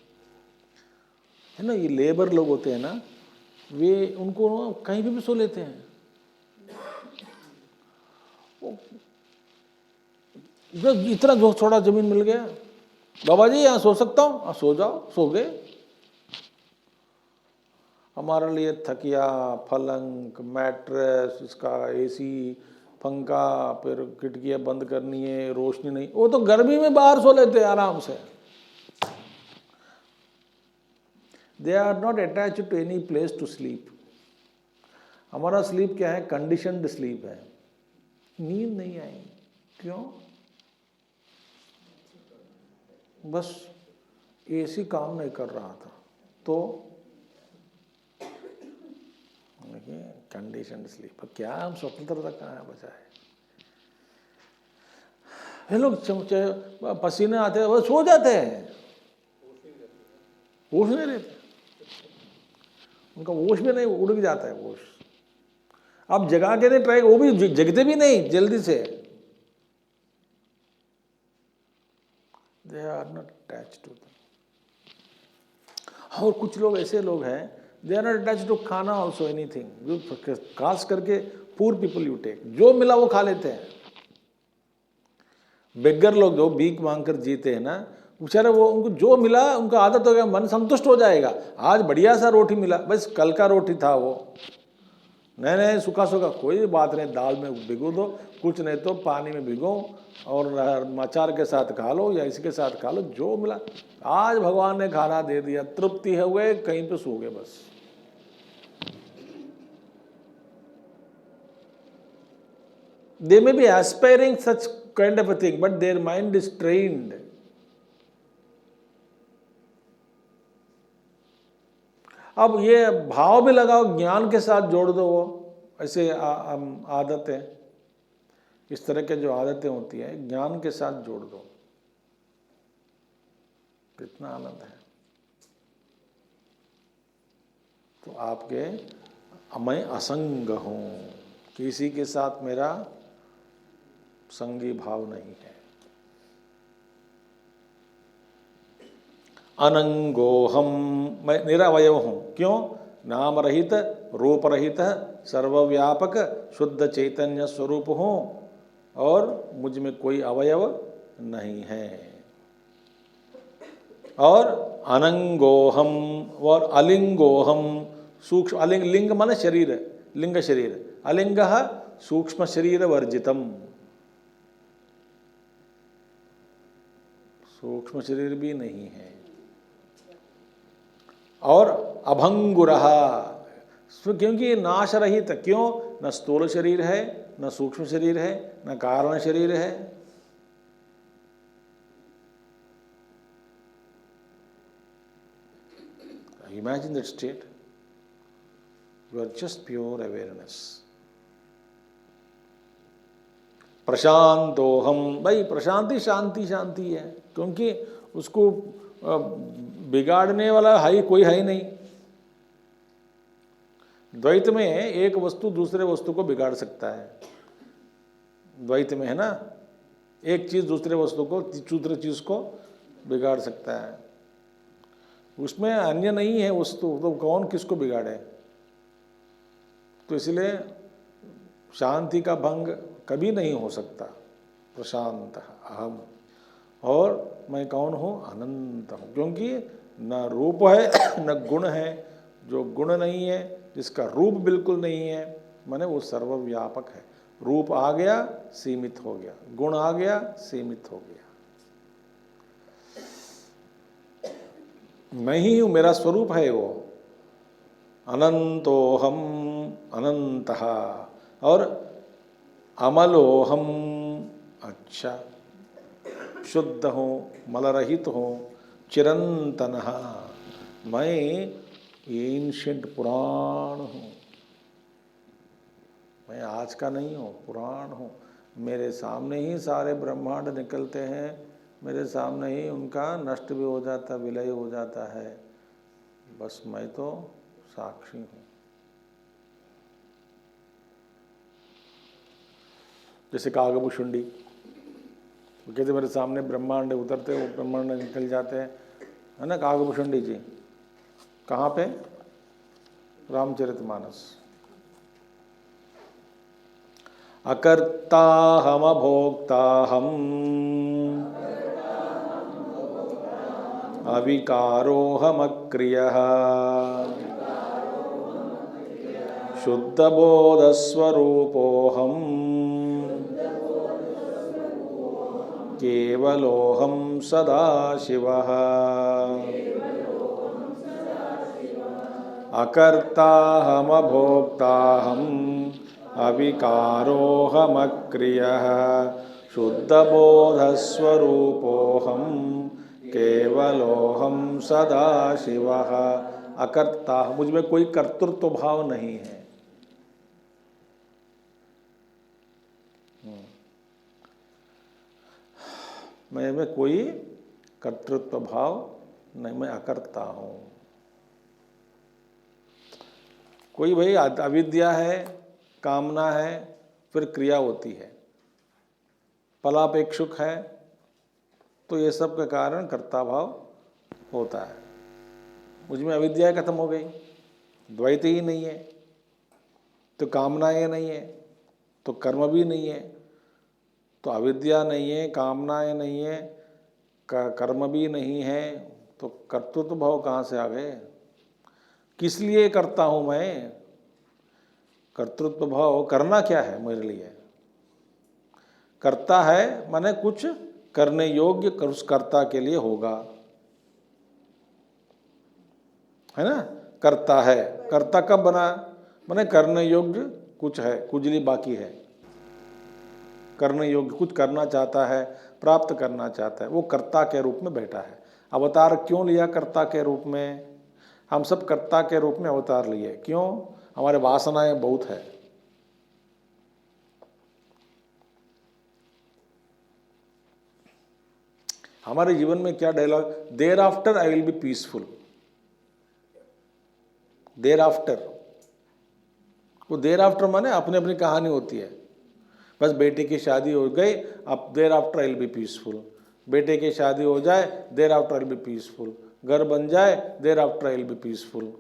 है ना, ये लेबर लोग होते हैं ना, वे उनको कहीं भी सो लेते हैं। जब इतना जो थोड़ा जमीन मिल गया, बाबा जी यहाँ सो सकता हूँ, सो जाओ, सो गए। हमारे लिए थकिया, पलंग, मैट्रेस, इसका एसी, पंखा, फिर खिड़कियाँ बंद करनी है, रोशनी नहीं, वो तो गर्मी में बाहर सो लेते हैं आराम से। They are not attached to any place to sleep. हमारा स्लीप क्या है? कंडीशनड स्लीप है, नींद नहीं आएगी। क्यों? बस एसी काम नहीं कर रहा था, तो कंडीशन स्लीप। क्या हम स्वतंत्रता कहाँ बचा है? ये लोग पसीने आते हैं, वो सो जाते हैं, होश नहीं रहते, उनका होश भी नहीं, उड़ भी जाता है होश। आप जगा के नहीं ट्राई, वो भी जगते भी नहीं जल्दी से। They are not attached to. और कुछ लोग ऐसे लोग हैं, they are not attached to खाना ऑल्सो, एनीथिंग। खास करके पुअर पीपल यू टेक, जो मिला वो खा लेते हैं। बेगर लोग जो भीख मांग कर जीते हैं ना, बेचारे, वो उनको जो मिला उनका आदत हो गया, मन संतुष्ट हो जाएगा। आज बढ़िया सा रोटी मिला, बस कल का रोटी था वो, नहीं नहीं सूखा सूखा कोई बात नहीं, दाल में भिगो दो, कुछ नहीं तो पानी में भिगो और अचार के साथ खा लो या इसके साथ खा लो, जो मिला। आज भगवान ने खाना दे दिया, तृप्ति है, हुए कहीं पे सो गए बस। They may be aspiring such kind of a thing, but their mind is trained. अब ये भाव भी लगाओ, ज्ञान के साथ जोड़ दो, वो ऐसे आदतें, इस तरह के जो आदतें होती हैं, ज्ञान के साथ जोड़ दो, कितना आनंद है। तो आपके, मैं असंग हूं, किसी के साथ मेरा संगी भाव नहीं है। अनंगोहम, मैं निरवयव हूं। क्यों? नाम रहित, रूप रहित, सर्वव्यापक शुद्ध चैतन्य स्वरूप हूं, और मुझ में कोई अवयव नहीं है। और अनंगोहम और अलिंगोहम, सूक्ष्म, अलिंग, लिंग माने शरीर, लिंग शरीर, अलिंग सूक्ष्म शरीर वर्जितम, सूक्ष्म शरीर भी नहीं है। और अभंगुरहा, क्योंकि ये नाश रहित। क्यों? न स्थूल शरीर है, न सूक्ष्म शरीर है, न कारण शरीर है। Imagine that state. You are just pure awareness. प्रशांतोहम, भाई प्रशांति शांति शांति है, क्योंकि उसको बिगाड़ने वाला है कोई है ही नहीं। द्वैत में एक वस्तु दूसरे वस्तु को बिगाड़ सकता है, द्वैत में है ना, एक चीज दूसरे वस्तु को, दूसरे चीज को बिगाड़ सकता है। उसमें अन्य नहीं है वस्तु, तो कौन किसको बिगाड़े? तो इसलिए शांति का भंग कभी नहीं हो सकता। प्रशांत अहम, और मैं कौन हूँ? अनंत हूँ, क्योंकि न रूप है न गुण है। जो गुण नहीं है, जिसका रूप बिल्कुल नहीं है, माने वो सर्वव्यापक है। रूप आ गया सीमित हो गया, गुण आ गया सीमित हो गया। मैं ही हूँ, मेरा स्वरूप है वो। अनंतोहम अनंतः, और अमलोहम। अच्छा, शुद्ध हूँ, मलरहित हूँ, चिरंतन। मैं एंशिएंट पुराण हूँ, मैं आज का नहीं हूँ, पुराण हूँ। मेरे सामने ही सारे ब्रह्मांड निकलते हैं, मेरे सामने ही उनका नष्ट भी हो जाता, विलय हो जाता है, बस मैं तो साक्षी हूँ। जैसे कागभूषुंडी, वो कहते मेरे सामने ब्रह्मांड उतरते, वो ब्रह्मांड निकल जाते हैं, है ना। कागभूषुंडी जी कहाँ पे? रामचरितमानस। अकर्ताहम अभोक्ताहम अविकारोहम अक्रियः शुद्धबोधस्वरूपोऽहं केवलोऽहं सदाशिवः। अकर्ताहम अभोक्ताहम अविकारोहमक्रियः शुद्धबोधस्वरूपोऽहं केवलोऽहं सदाशिवः। अकर्ता, मुझ में कोई कर्तृत्व भाव नहीं है। मैं में कोई कर्तृत्व भाव नहीं, मैं अकर्ता हूँ। कोई भाई अविद्या है, कामना है, फिर क्रिया होती है, फलापेक्षुक है, तो ये सब के कारण कर्ता भाव होता है। मुझमें अविद्या खत्म हो गई, द्वैत ही नहीं है, तो कामनाएं नहीं है, तो कर्म भी नहीं है, तो अविद्या नहीं है, कामनाएं नहीं है, कर्म भी नहीं है, तो कर्तृत्व भाव कहाँ से आ गए? किस लिए करता हूँ मैं? कर्तृत्व भाव करना क्या है मेरे लिए? करता है माने कुछ करने योग्य उस कर्ता के लिए होगा, है ना। करता है, कर्ता कब बना? माने करने योग्य कुछ है, कुजली बाकी है, करने योग्य कुछ करना चाहता है, प्राप्त करना चाहता है, वो कर्ता के रूप में बैठा है। अवतार क्यों लिया कर्ता के रूप में? हम सब कर्ता के रूप में अवतार लिए, क्यों? हमारे वासनाएं बहुत है। हमारे जीवन में क्या dialogue? Thereafter I will be peaceful. Thereafter, वो देयर आफ्टर माने अपनी अपनी कहानी होती है। बस बेटे की शादी हो गई, अब thereafter I will be peaceful. बेटे की शादी हो जाए, thereafter I will be peaceful. घर बन जाए, thereafter I will be peaceful.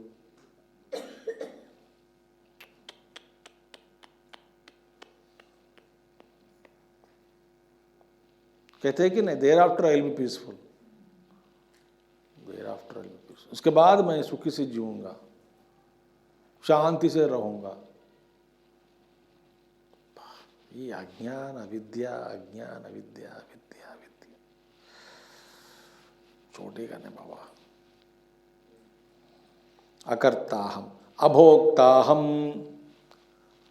कहते हैं कि नहीं, thereafter I will be peaceful, thereafter I will be peaceful. उसके बाद मैं सुखी से जीऊंगा, शांति से रहूंगा। ये अज्ञान अविद्या, अज्ञान अविद्या, अविद्या अविद्या छोटेगा नहीं बाबा। अकर्ताहम अभोक्ताहम,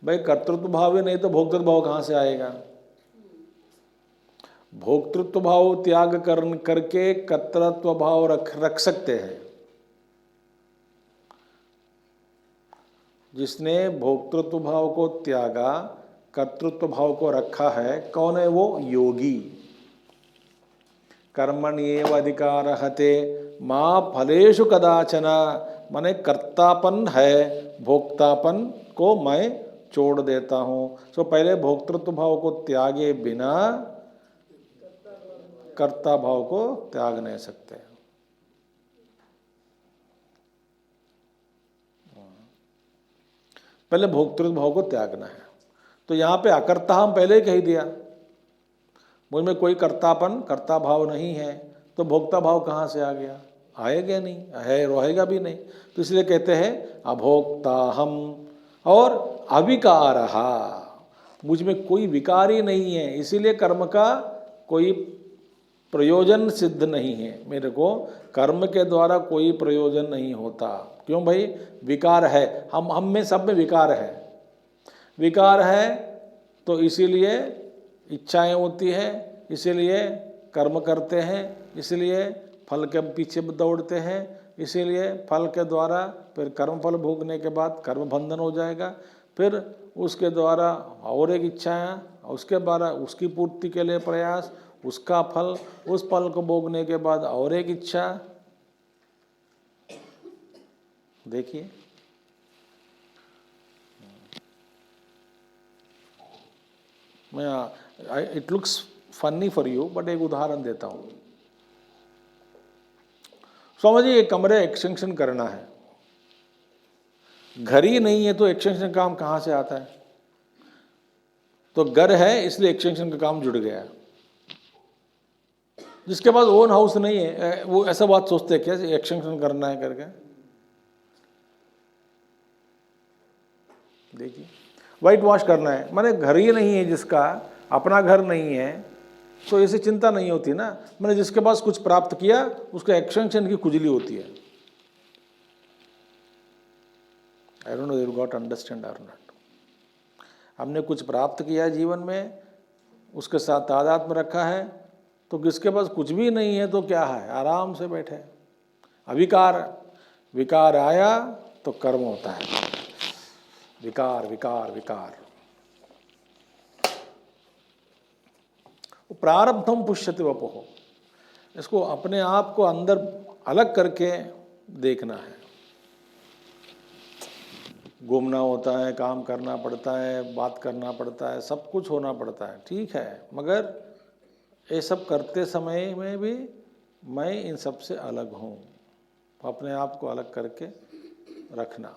भाई कर्तृत्व भाव ही नहीं तो भोक्तृत्व भाव कहाँ से आएगा? भोक्तृत्व भाव त्याग करके कर्तृत्व भाव रख सकते हैं। जिसने भोक्तृत्व भाव को त्यागा, कर्तृत्व भाव को रखा है, कौन है वो? योगी। कर्मण्येव अधिकारहते मां फलेषु कदाचन, माने कर्तापन है, भोक्तापन को मैं छोड़ देता हूं। तो पहले भोक्तृत्व भाव को त्यागे बिना कर्ता भाव को त्याग नहीं सकते। पहले भोक्तृत्व भाव को त्यागना है। तो यहाँ पे अकर्ता हम पहले ही कह दिया, मुझ में कोई कर्तापन, कर्ता भाव नहीं है, तो भोक्ता भाव कहाँ से आ गया? आएगा नहीं, है रहेगा भी नहीं। तो इसलिए कहते हैं अभोक्ता हम और अविकारहा, मुझ में कोई विकार ही नहीं है, इसीलिए कर्म का कोई प्रयोजन सिद्ध नहीं है। मेरे को कर्म के द्वारा कोई प्रयोजन नहीं होता। क्यों भाई? विकार है, हम में सब में विकार है। विकार है तो इसीलिए इच्छाएं होती है, इसीलिए कर्म करते हैं, इसलिए फल के पीछे दौड़ते हैं, इसीलिए फल के द्वारा फिर कर्म फल भोगने के बाद कर्म बंधन हो जाएगा, फिर उसके द्वारा और एक इच्छाएं, उसके द्वारा उसकी पूर्ति के लिए प्रयास, उसका फल, उस फल को भोगने के बाद और एक इच्छा। देखिए मैं it looks funny for you but एक उदाहरण देता हूं। स्वामी जी एक कमरे एक्सटेंशन करना है, घर ही नहीं है तो एक्सटेंशन काम कहां से आता है? तो घर है इसलिए एक्सटेंशन का काम जुड़ गया। जिसके पास ओन हाउस नहीं है वो ऐसा बात सोचते हैं क्या एक्सटेंशन करना है करके? देखिए वाइट वॉश करना है, माने घर ही नहीं है, जिसका अपना घर नहीं है तो ऐसी चिंता नहीं होती ना। मैंने जिसके पास कुछ प्राप्त किया उसका एक्सटेंशन की खुजली होती है। I don't know you got understand और नॉट। हमने कुछ प्राप्त किया जीवन में, उसके साथ तादाद में रखा है, तो किसके पास कुछ भी नहीं है तो क्या है, आराम से बैठे। अविकार, विकार आया तो कर्म होता है, विकार विकार विकार। प्रारब्धम पुष्यति वपुः, इसको अपने आप को अंदर अलग करके देखना है। घूमना होता है, काम करना पड़ता है, बात करना पड़ता है, सब कुछ होना पड़ता है, ठीक है, मगर ये सब करते समय में भी मैं इन सब से अलग हूँ, अपने आप को अलग करके रखना।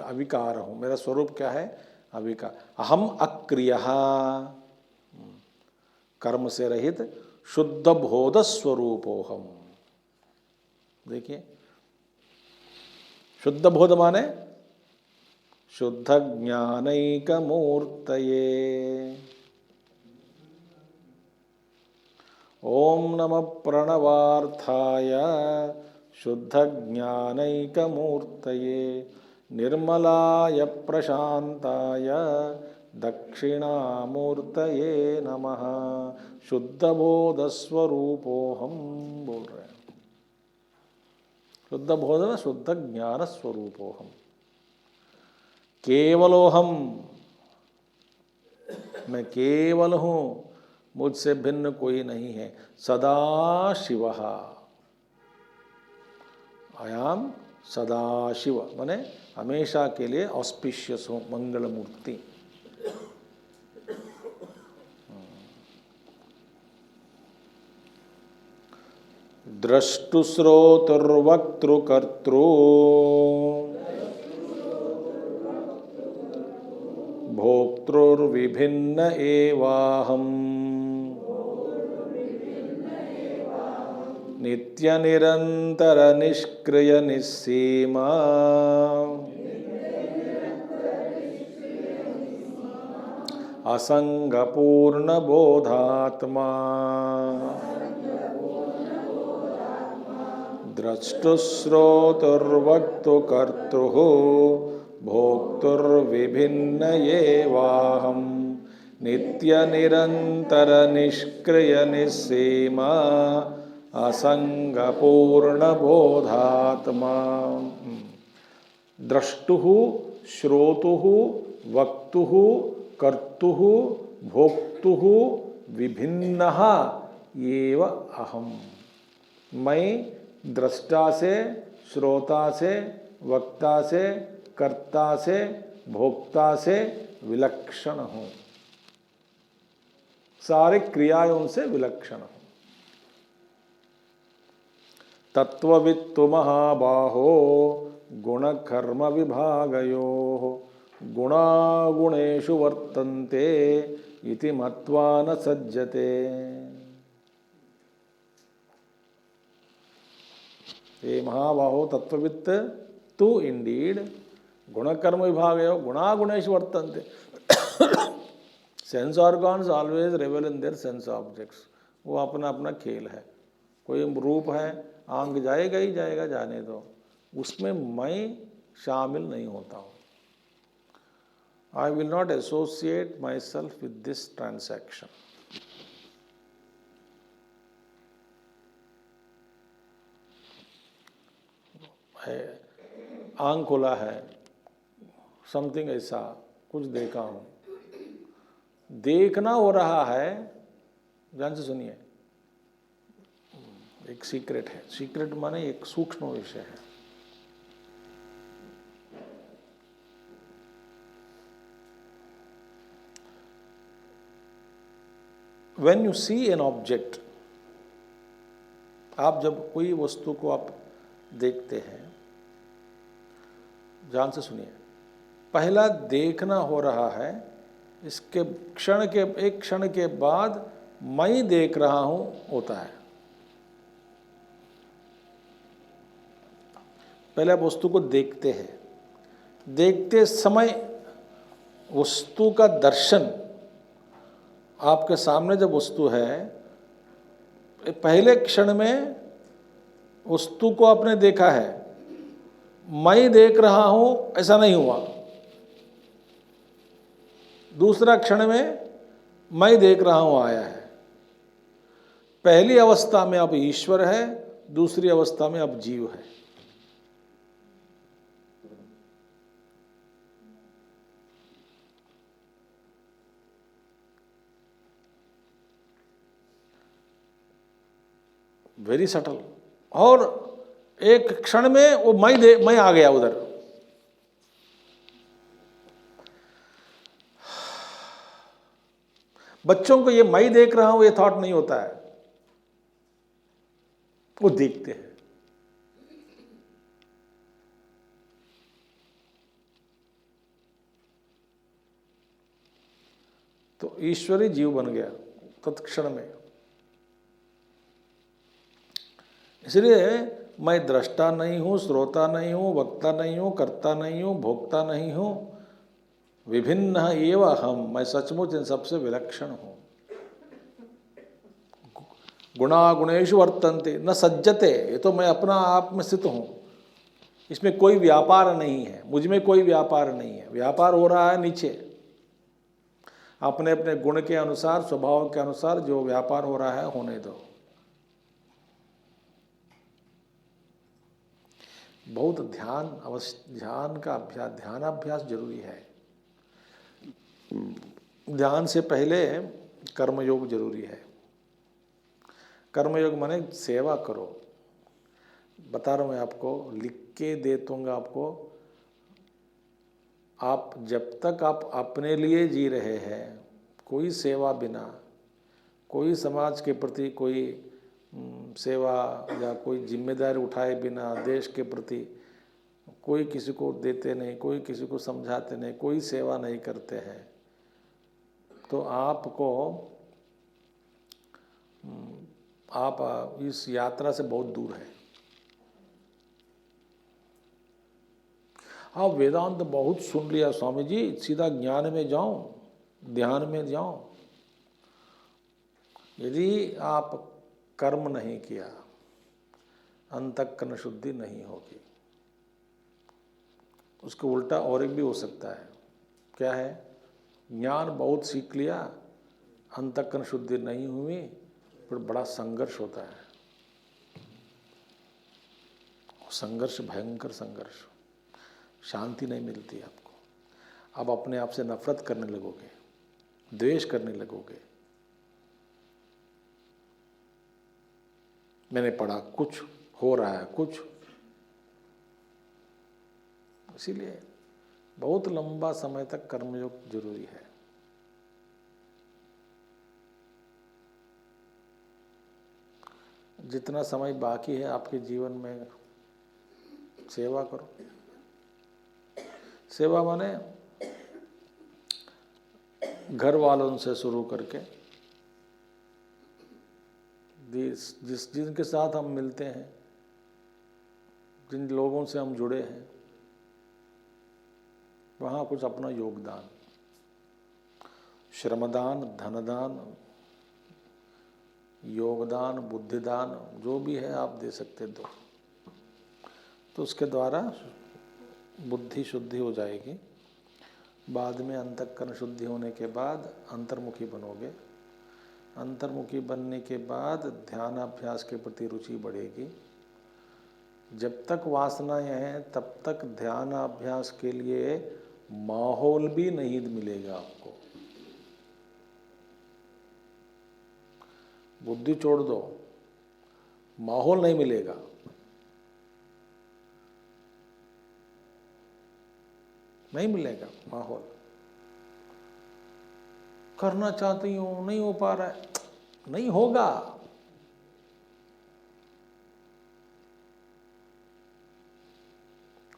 अविकार हूँ, मेरा स्वरूप क्या है? अविकार। अहम अक्रियः, कर्म से रहित शुद्ध बोध स्वरूपोहम। देखिए शुद्ध बोध माने शुद्ध ज्ञानैक मूर्तये। ओम नमः प्रणवार्थाय शुद्ध ज्ञानैक मूर्तये निर्मलाय प्रशांताय दक्षिणामूर्तये नमः। शुद्ध बोध स्वरूपोहम बोल रहे हैं। शुद्ध बोध में शुद्ध ज्ञान स्वरूपोहम, केवलोहम, मैं केवल हूँ, मुझसे भिन्न कोई नहीं है। सदा शिव, आई एम सदा शिव, माने हमेशा के लिए ऑस्पिशियस हूँ, मंगल मूर्ति। द्रष्टुश्रोतुर्वक्तृकर्तृ भोक्तृर्विभिन्न एवाहम् नित्य निरंतर निष्क्रिय निस्सीमा असंग पूर्ण बोधात्मा। द्रष्टुश्रोतुर्वक्तृकर्तृः भोक्तुर्विभिन्न एवाहम् नित्य निरंतर निष्क्रिय निस्सीमा असंग पूर्ण बोधात्मा। द्रष्टुः श्रोतुः वक्तुः कर्तुः भोक्तुः विभिन्नः एव अहम्। मैं दृष्टा से, श्रोता से, वक्ता से, कर्ता से, भोक्ता से विलक्षण हूँ, सारे क्रियाओं से विलक्षण हूँ। तत्ववित्तु महाबाहो गुण कर्म विभागयोः गुणागुणेषु वर्तन्ते इति मत्वा न सज्जते। ये महाबाहो तत्ववित्त तू इंडीड गुण कर्म विभागयोः गुणागुणेषु वर्तन्ते। Sense organs always रिवेल in their sense objects. वो अपना अपना खेल है। कोई रूप है, आंख जाएगा ही जाएगा, जाने दो, उसमें मैं शामिल नहीं होता हूँ। I will not associate myself with this transaction. आंख खोला है, समथिंग ऐसा कुछ देखा हूं, देखना हो रहा है, ध्यान से सुनिए, एक सीक्रेट है। सीक्रेट माने एक सूक्ष्म विषय है। When you see an object, आप जब कोई वस्तु को आप देखते हैं, ध्यान से सुनिए, पहला देखना हो रहा है, इसके एक क्षण के बाद मैं देख रहा हूं होता है। पहले आप वस्तु को देखते हैं, देखते समय वस्तु का दर्शन, आपके सामने जब वस्तु है, पहले क्षण में वस्तु को आपने देखा है, मैं देख रहा हूं ऐसा नहीं हुआ। दूसरा क्षण में मैं देख रहा हूं आया है। पहली अवस्था में अब ईश्वर है, दूसरी अवस्था में अब जीव है। Very subtle. और एक क्षण में वो मैं आ गया उधर। बच्चों को ये मैं देख रहा हूं ये थॉट नहीं होता है, वो देखते हैं। तो ईश्वरी जीव बन गया तत्क्षण में। इसलिए मैं दृष्टा नहीं हूं, श्रोता नहीं हूं, वक्ता नहीं हूं, कर्ता नहीं हूं, भोक्ता नहीं हूं, विभिन्न एव अहम, मैं सचमुच इन सबसे विलक्षण हूं। गुणा गुणेषु वर्तन्ते न सज्जते, ये तो मैं अपना आप में स्थित हूं, इसमें कोई व्यापार नहीं है, मुझ में कोई व्यापार नहीं है। व्यापार हो रहा है नीचे, अपने अपने गुण के अनुसार, स्वभाव के अनुसार जो व्यापार हो रहा है होने दो। बहुत ध्यान का अभ्यास, ध्यानाभ्यास जरूरी है। ध्यान से पहले कर्मयोग जरूरी है। कर्मयोग माने सेवा करो। बता रहा हूं मैं आपको, लिख के दे दूंगा आपको। आप जब तक आप अपने लिए जी रहे हैं, कोई सेवा बिना, कोई समाज के प्रति कोई सेवा या कोई जिम्मेदारी उठाए बिना, देश के प्रति कोई किसी को देते नहीं, कोई किसी को समझाते नहीं, कोई सेवा नहीं करते हैं, तो आपको आप इस यात्रा से बहुत दूर है। आप वेदांत बहुत सुन लिया स्वामी जी, सीधा ज्ञान में जाओ, ध्यान में जाओ। यदि आप कर्म नहीं किया, अंतःकरण शुद्धि नहीं होगी। उसके उल्टा और एक भी हो सकता है। क्या है? ज्ञान बहुत सीख लिया, अंतःकरण शुद्धि नहीं हुई, फिर बड़ा संघर्ष होता है। संघर्ष, भयंकर संघर्ष, शांति नहीं मिलती आपको। अब अपने आप से नफरत करने लगोगे, द्वेष करने लगोगे। मैंने पढ़ा कुछ, हो रहा है कुछ। इसीलिए बहुत लंबा समय तक कर्मयोग जरूरी है। जितना समय बाकी है आपके जीवन में, सेवा करो। सेवा माने घर वालों से शुरू करके जिनके साथ हम मिलते हैं, जिन लोगों से हम जुड़े हैं, वहाँ कुछ अपना योगदान, श्रमदान, धनदान, योगदान, बुद्धिदान, जो भी है आप दे सकते दो। तो उसके द्वारा बुद्धि शुद्धि हो जाएगी बाद में अंतःकरण शुद्धि होने के बाद अंतर्मुखी बनोगे। अंतर्मुखी बनने के बाद ध्यानाभ्यास के प्रति रुचि बढ़ेगी। जब तक वासनाएं हैं तब तक ध्यानाभ्यास के लिए माहौल भी नहीं मिलेगा आपको। बुद्धि छोड़ दो, माहौल नहीं मिलेगा। नहीं मिलेगा माहौल। करना चाहती हूं, नहीं हो पा रहा है, नहीं होगा।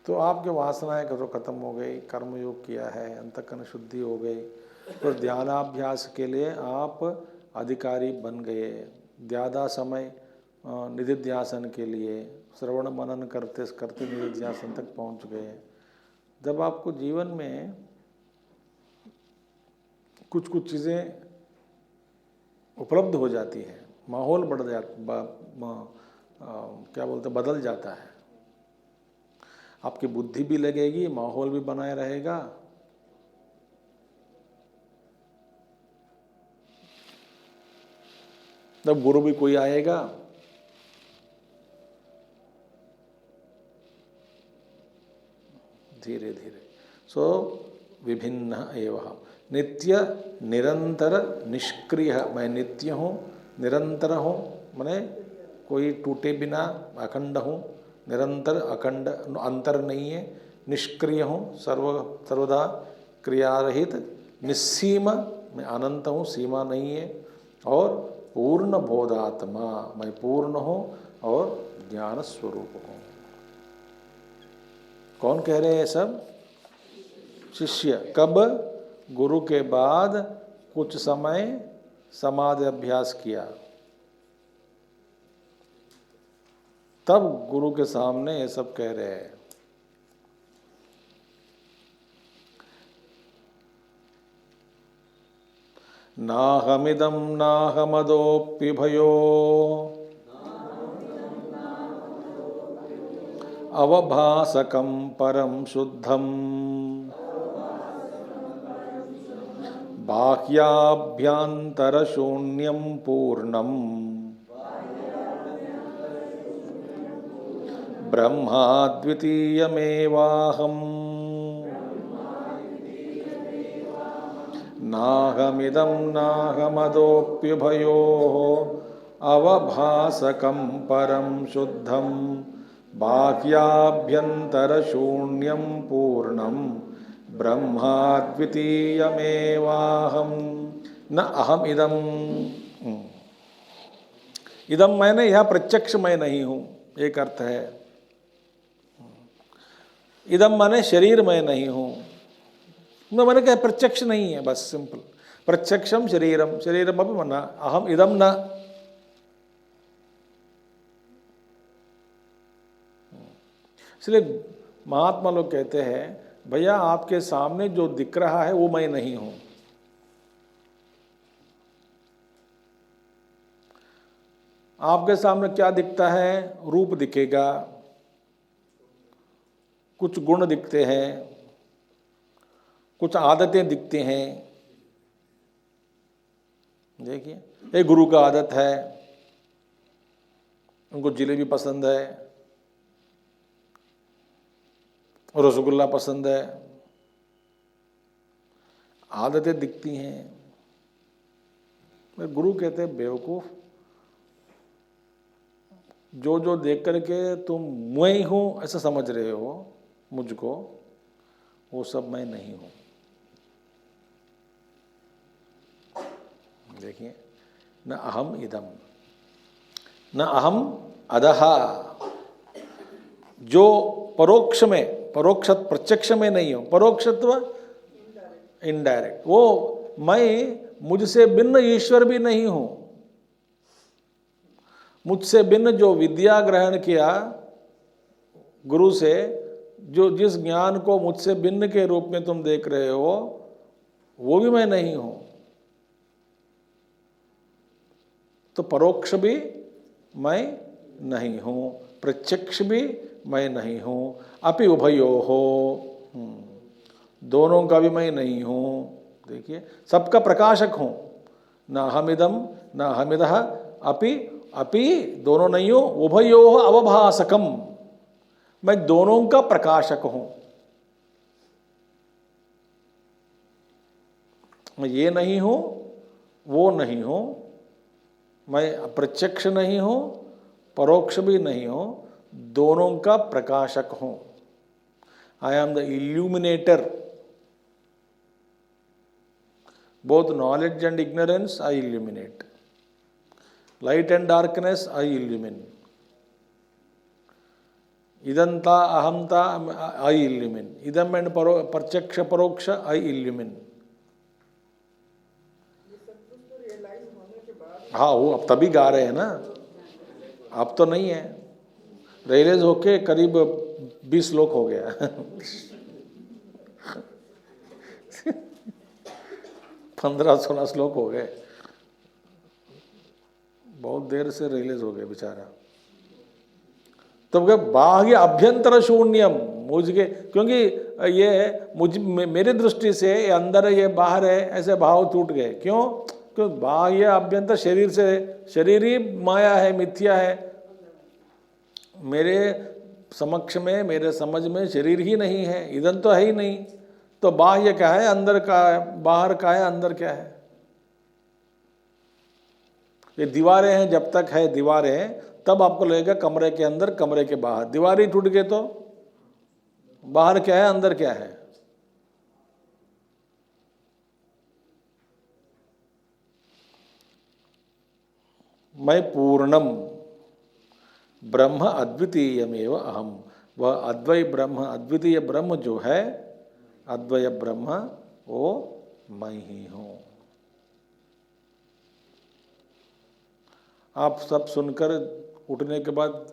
तो आपके वासनाएं तो खत्म हो गई, कर्मयोग किया है, अंतःकरण शुद्धि हो गई, तो ध्यानाभ्यास के लिए आप अधिकारी बन गए। ज़्यादा समय निधिध्यासन के लिए श्रवण मनन करते करते निधिध्यासन तक पहुंच गए। जब आपको जीवन में कुछ कुछ चीज़ें उपलब्ध हो जाती हैं, माहौल बढ़ जाता, क्या बोलते, बदल जाता है। आपकी बुद्धि भी लगेगी, माहौल भी बनाए रहेगा। तब गुरु भी कोई आएगा, धीरे धीरे। सो विभिन्न एवं नित्य निरंतर निष्क्रिय। मैं नित्य हूँ, निरंतर हूँ, माने कोई टूटे बिना अखंड हूँ, निरंतर अखंड, अंतर नहीं है। निष्क्रिय हूँ, सर्वदा क्रियारहित, निस्सीम, मैं अनंत हूँ, सीमा नहीं है। और पूर्ण बोधात्मा, मैं पूर्ण हूँ और ज्ञान स्वरूप हूँ। कौन कह रहे हैं सब? शिष्य। कब? गुरु के बाद कुछ समय समाधि अभ्यास किया, तब गुरु के सामने ये सब कह रहे हैं। नाहमिदं नाहमदोऽप्युभयो अवभासकं परं शुद्धं बाह्याभ्यन्तरशून्यं पूर्णं ब्रह्माद्वितीयमेवाहम् नाहमिदं नाहमदोऽप्युभयोः अवभासकं परं शुद्धं बाह्याभ्यन्तरशून्यं पूर्णं ब्रह्माद्वितीयमेवाहम् न अहम इदम। इदम मैंने यह प्रत्यक्ष मैं नहीं हूँ, एक अर्थ है। इदम माने शरीर मैं नहीं हूँ। मैंने कहा प्रत्यक्ष नहीं है, बस सिंपल। प्रत्यक्षम शरीरम, शरीरम अभी मना, अहम इदम न। इसलिए महात्मा लोग कहते हैं, भैया आपके सामने जो दिख रहा है वो मैं नहीं हूं। आपके सामने क्या दिखता है? रूप दिखेगा, कुछ गुण दिखते हैं, कुछ आदतें दिखती हैं। देखिए, एक गुरु का आदत है, उनको जलेबी पसंद है, रसगुल्ला पसंद है, आदतें दिखती हैं। गुरु कहते हैं बेवकूफ, जो जो देख करके तुम मैं ही हूं ऐसा समझ रहे हो मुझको, वो सब मैं नहीं हूं। देखिए, न अहम इदम न अहम अदहा। जो परोक्ष में, परोक्ष प्रत्यक्ष में नहीं हो, परोक्षत्व इनडायरेक्ट, वो मैं मुझसे भिन्न ईश्वर भी नहीं हूं। मुझसे भिन्न जो विद्या ग्रहण किया गुरु से, जो जिस ज्ञान को मुझसे भिन्न के रूप में तुम देख रहे हो, वो भी मैं नहीं हूं। तो परोक्ष भी मैं नहीं हूं, प्रत्यक्ष भी मैं नहीं हूं। अपि उभयो हो, दोनों का भी मैं नहीं हूँ। देखिए, सबका प्रकाशक हूँ। न हमिदम न हमिदः अपि अपि, दोनों नहीं हूँ। उभयोः अवभासकम, मैं दोनों का प्रकाशक हूँ। मैं ये नहीं हूँ, वो नहीं हूँ, मैं प्रत्यक्ष नहीं हूँ, परोक्ष भी नहीं हूँ, दोनों का प्रकाशक हूँ। I am the illuminator, both knowledge and ignorance I illuminate, light and darkness I illumine, idanta ahamta I illumine, idam and pratyaksh paroksha I illumine। हाँ, वो अब तभी गा रहे हैं ना, अब तो नहीं है। रियलाइज होके करीब 20 लोग हो गया 15-16 श्लोक हो गए, बहुत देर से रिलीज हो गए बेचारा। तब बाह्य अभ्यंतर शून्यम, मुझे क्योंकि ये मेरी दृष्टि से ये अंदर ये बाहर है ऐसे भाव टूट गए। क्यों? क्योंकि बाह्य अभ्यंतर शरीर से, शरीर ही माया है, मिथ्या है। मेरे समक्ष में, मेरे समझ में शरीर ही नहीं है, इधन तो है ही नहीं। तो बाह्य क्या है, अंदर का है, बाहर का है, अंदर क्या है। ये दीवारें हैं, जब तक है दीवारें हैं तब आपको लगेगा कमरे के अंदर, कमरे के बाहर। दीवार ही टूट गए तो बाहर क्या है, अंदर क्या है। मैं पूर्णम ब्रह्म अद्वितीयमेव अहम, वह अद्वय ब्रह्म, अद्वितीय ब्रह्म जो है, अद्वय ब्रह्म, वो मैं ही हूं। आप सब सुनकर उठने के बाद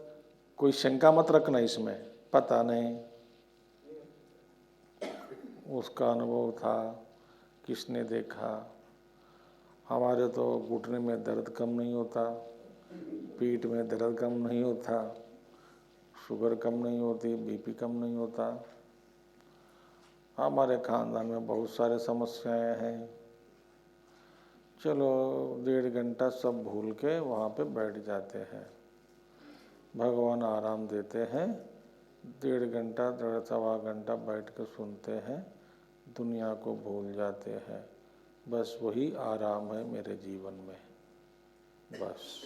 कोई शंका मत रखना इसमें, पता नहीं उसका अनुभव था, किसने देखा। हमारे तो घुटने में दर्द कम नहीं होता, पीठ में दर्द कम नहीं होता, शुगर कम नहीं होती, बीपी कम नहीं होता। हमारे खानदान में बहुत सारे समस्याएं हैं। चलो 1.5 घंटा सब भूल के वहाँ पे बैठ जाते हैं, भगवान आराम देते हैं। 1.5 घंटा, 1.5-1.25 घंटा बैठ के सुनते हैं, दुनिया को भूल जाते हैं। बस वही आराम है मेरे जीवन में, बस।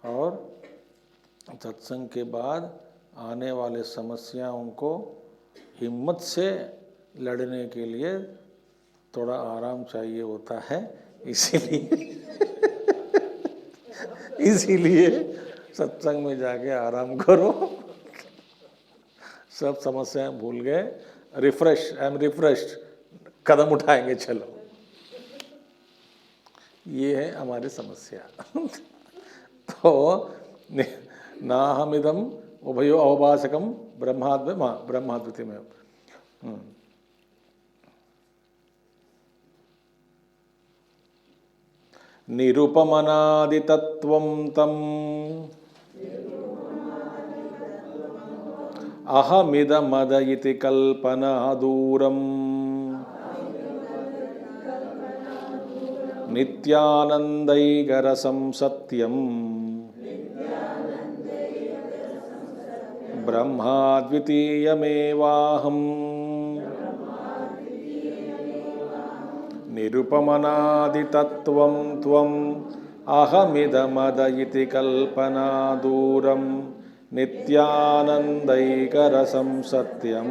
और सत्संग के बाद आने वाले समस्याओं को हिम्मत से लड़ने के लिए थोड़ा आराम चाहिए होता है, इसीलिए सत्संग में जाके आराम करो। सब समस्याएं भूल गए, रिफ्रेश, आई एम रिफ्रेश्ड, कदम उठाएंगे, चलो। ये है हमारी समस्या। तो ना हम इदम उभयो अवभासकम ब्रह्माद्वितीय में। निरुपमनादितत्वं तम अहमिदमद इति कल्पना दूरम नित्यानन्दैकरसं सत्यं ब्रह्माद्वितीयमेवाहम् निरुपमनादितत्वं त्वम् अहमिदमद इति कल्पना दूरं नित्यानन्दैकरसं सत्यं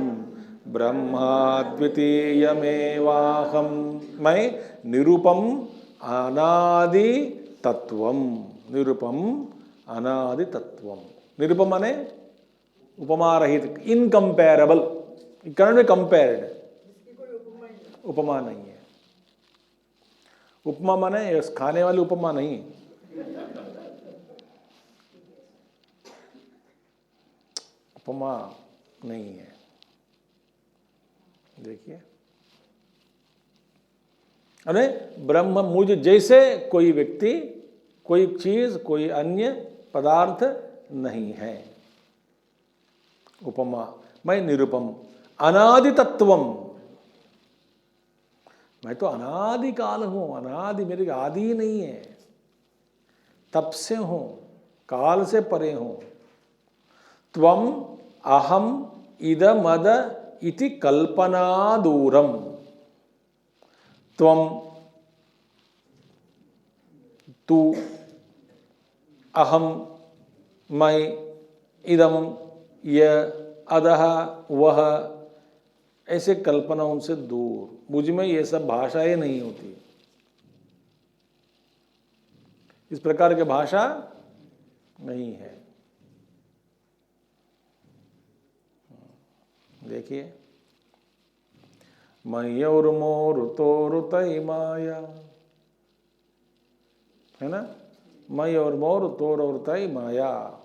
ब्रह्माद्वितीयमेवाहम्। मैं निरुपम अनादि तत्वम, निरुपम अनादि तत्वम। निरुपम माने उपमा रहित, इनकम्पेरेबल, करण में कंपेयर्ड, उपमा नहीं है। उपमा माने खाने वाली उपमा नहीं, उपमा नहीं है। देखिए, अरे ब्रह्म मुझ जैसे कोई व्यक्ति, कोई चीज, कोई अन्य पदार्थ नहीं है। उपमा। मैं निरुपम, अनादि तत्वम, मैं तो अनादि काल हूँ, अनादि, मेरी आदि ही नहीं है, तब से हूँ, काल से परे हूँ। त्वम अहम इदमद इति कल्पना दूरम। त्वम तू, अहम मैं, इदम यह, अदह वह, ऐसे कल्पना उनसे दूर। मुझ में ये सब भाषाएं नहीं होती, इस प्रकार की भाषा नहीं है। देखिए, मयूर्मोरुतोरुतई माया, है ना, मयूर मोर तोर और तय माया,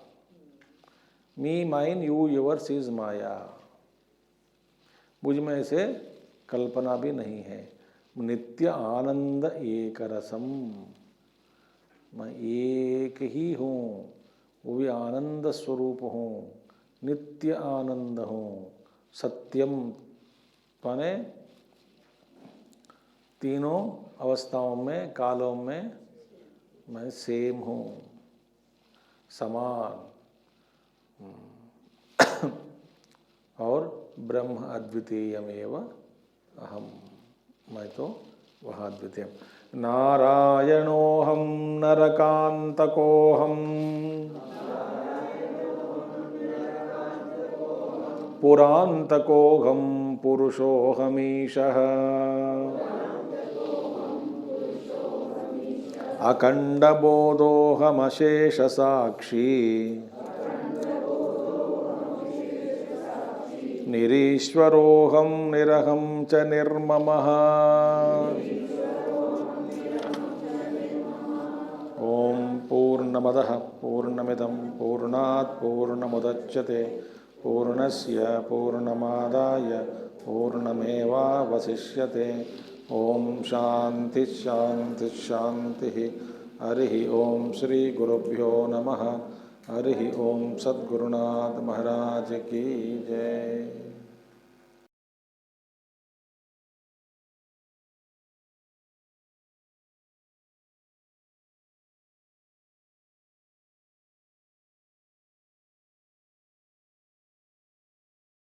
me mine you yours is माया। मुझ में ऐसे कल्पना भी नहीं है। नित्य आनंद एक रसम, मैं एक ही हूँ, वो भी आनंद स्वरूप हूँ, नित्य आनंद हूँ। सत्यम माने तीनों अवस्थाओं में, कालों में मैं सेम हूँ, समान। और ब्रह्म अद्वितीयमेव अहम, मैं तो वह अद्वितीय। नारायणोऽहं नरकान्तकोऽहं, पुरान्तकोऽहं पुरुषोऽहमीशः, अखण्डबोधोऽहमशेषसाक्षी, निरीश्वरोऽहं निरहं च निर्ममः। ओम पूर्णमदः पूर्णमिदं पूर्णात् पूर्णमुदच्यते पूर्णस्य पूर्णमादाय पूर्णमेवावशिष्यते। ओम शांति शांति शांति। हरि ओम श्री गुरुभ्यो नमः। हरि ओम। सद्गुरुनाथ महाराज की जय।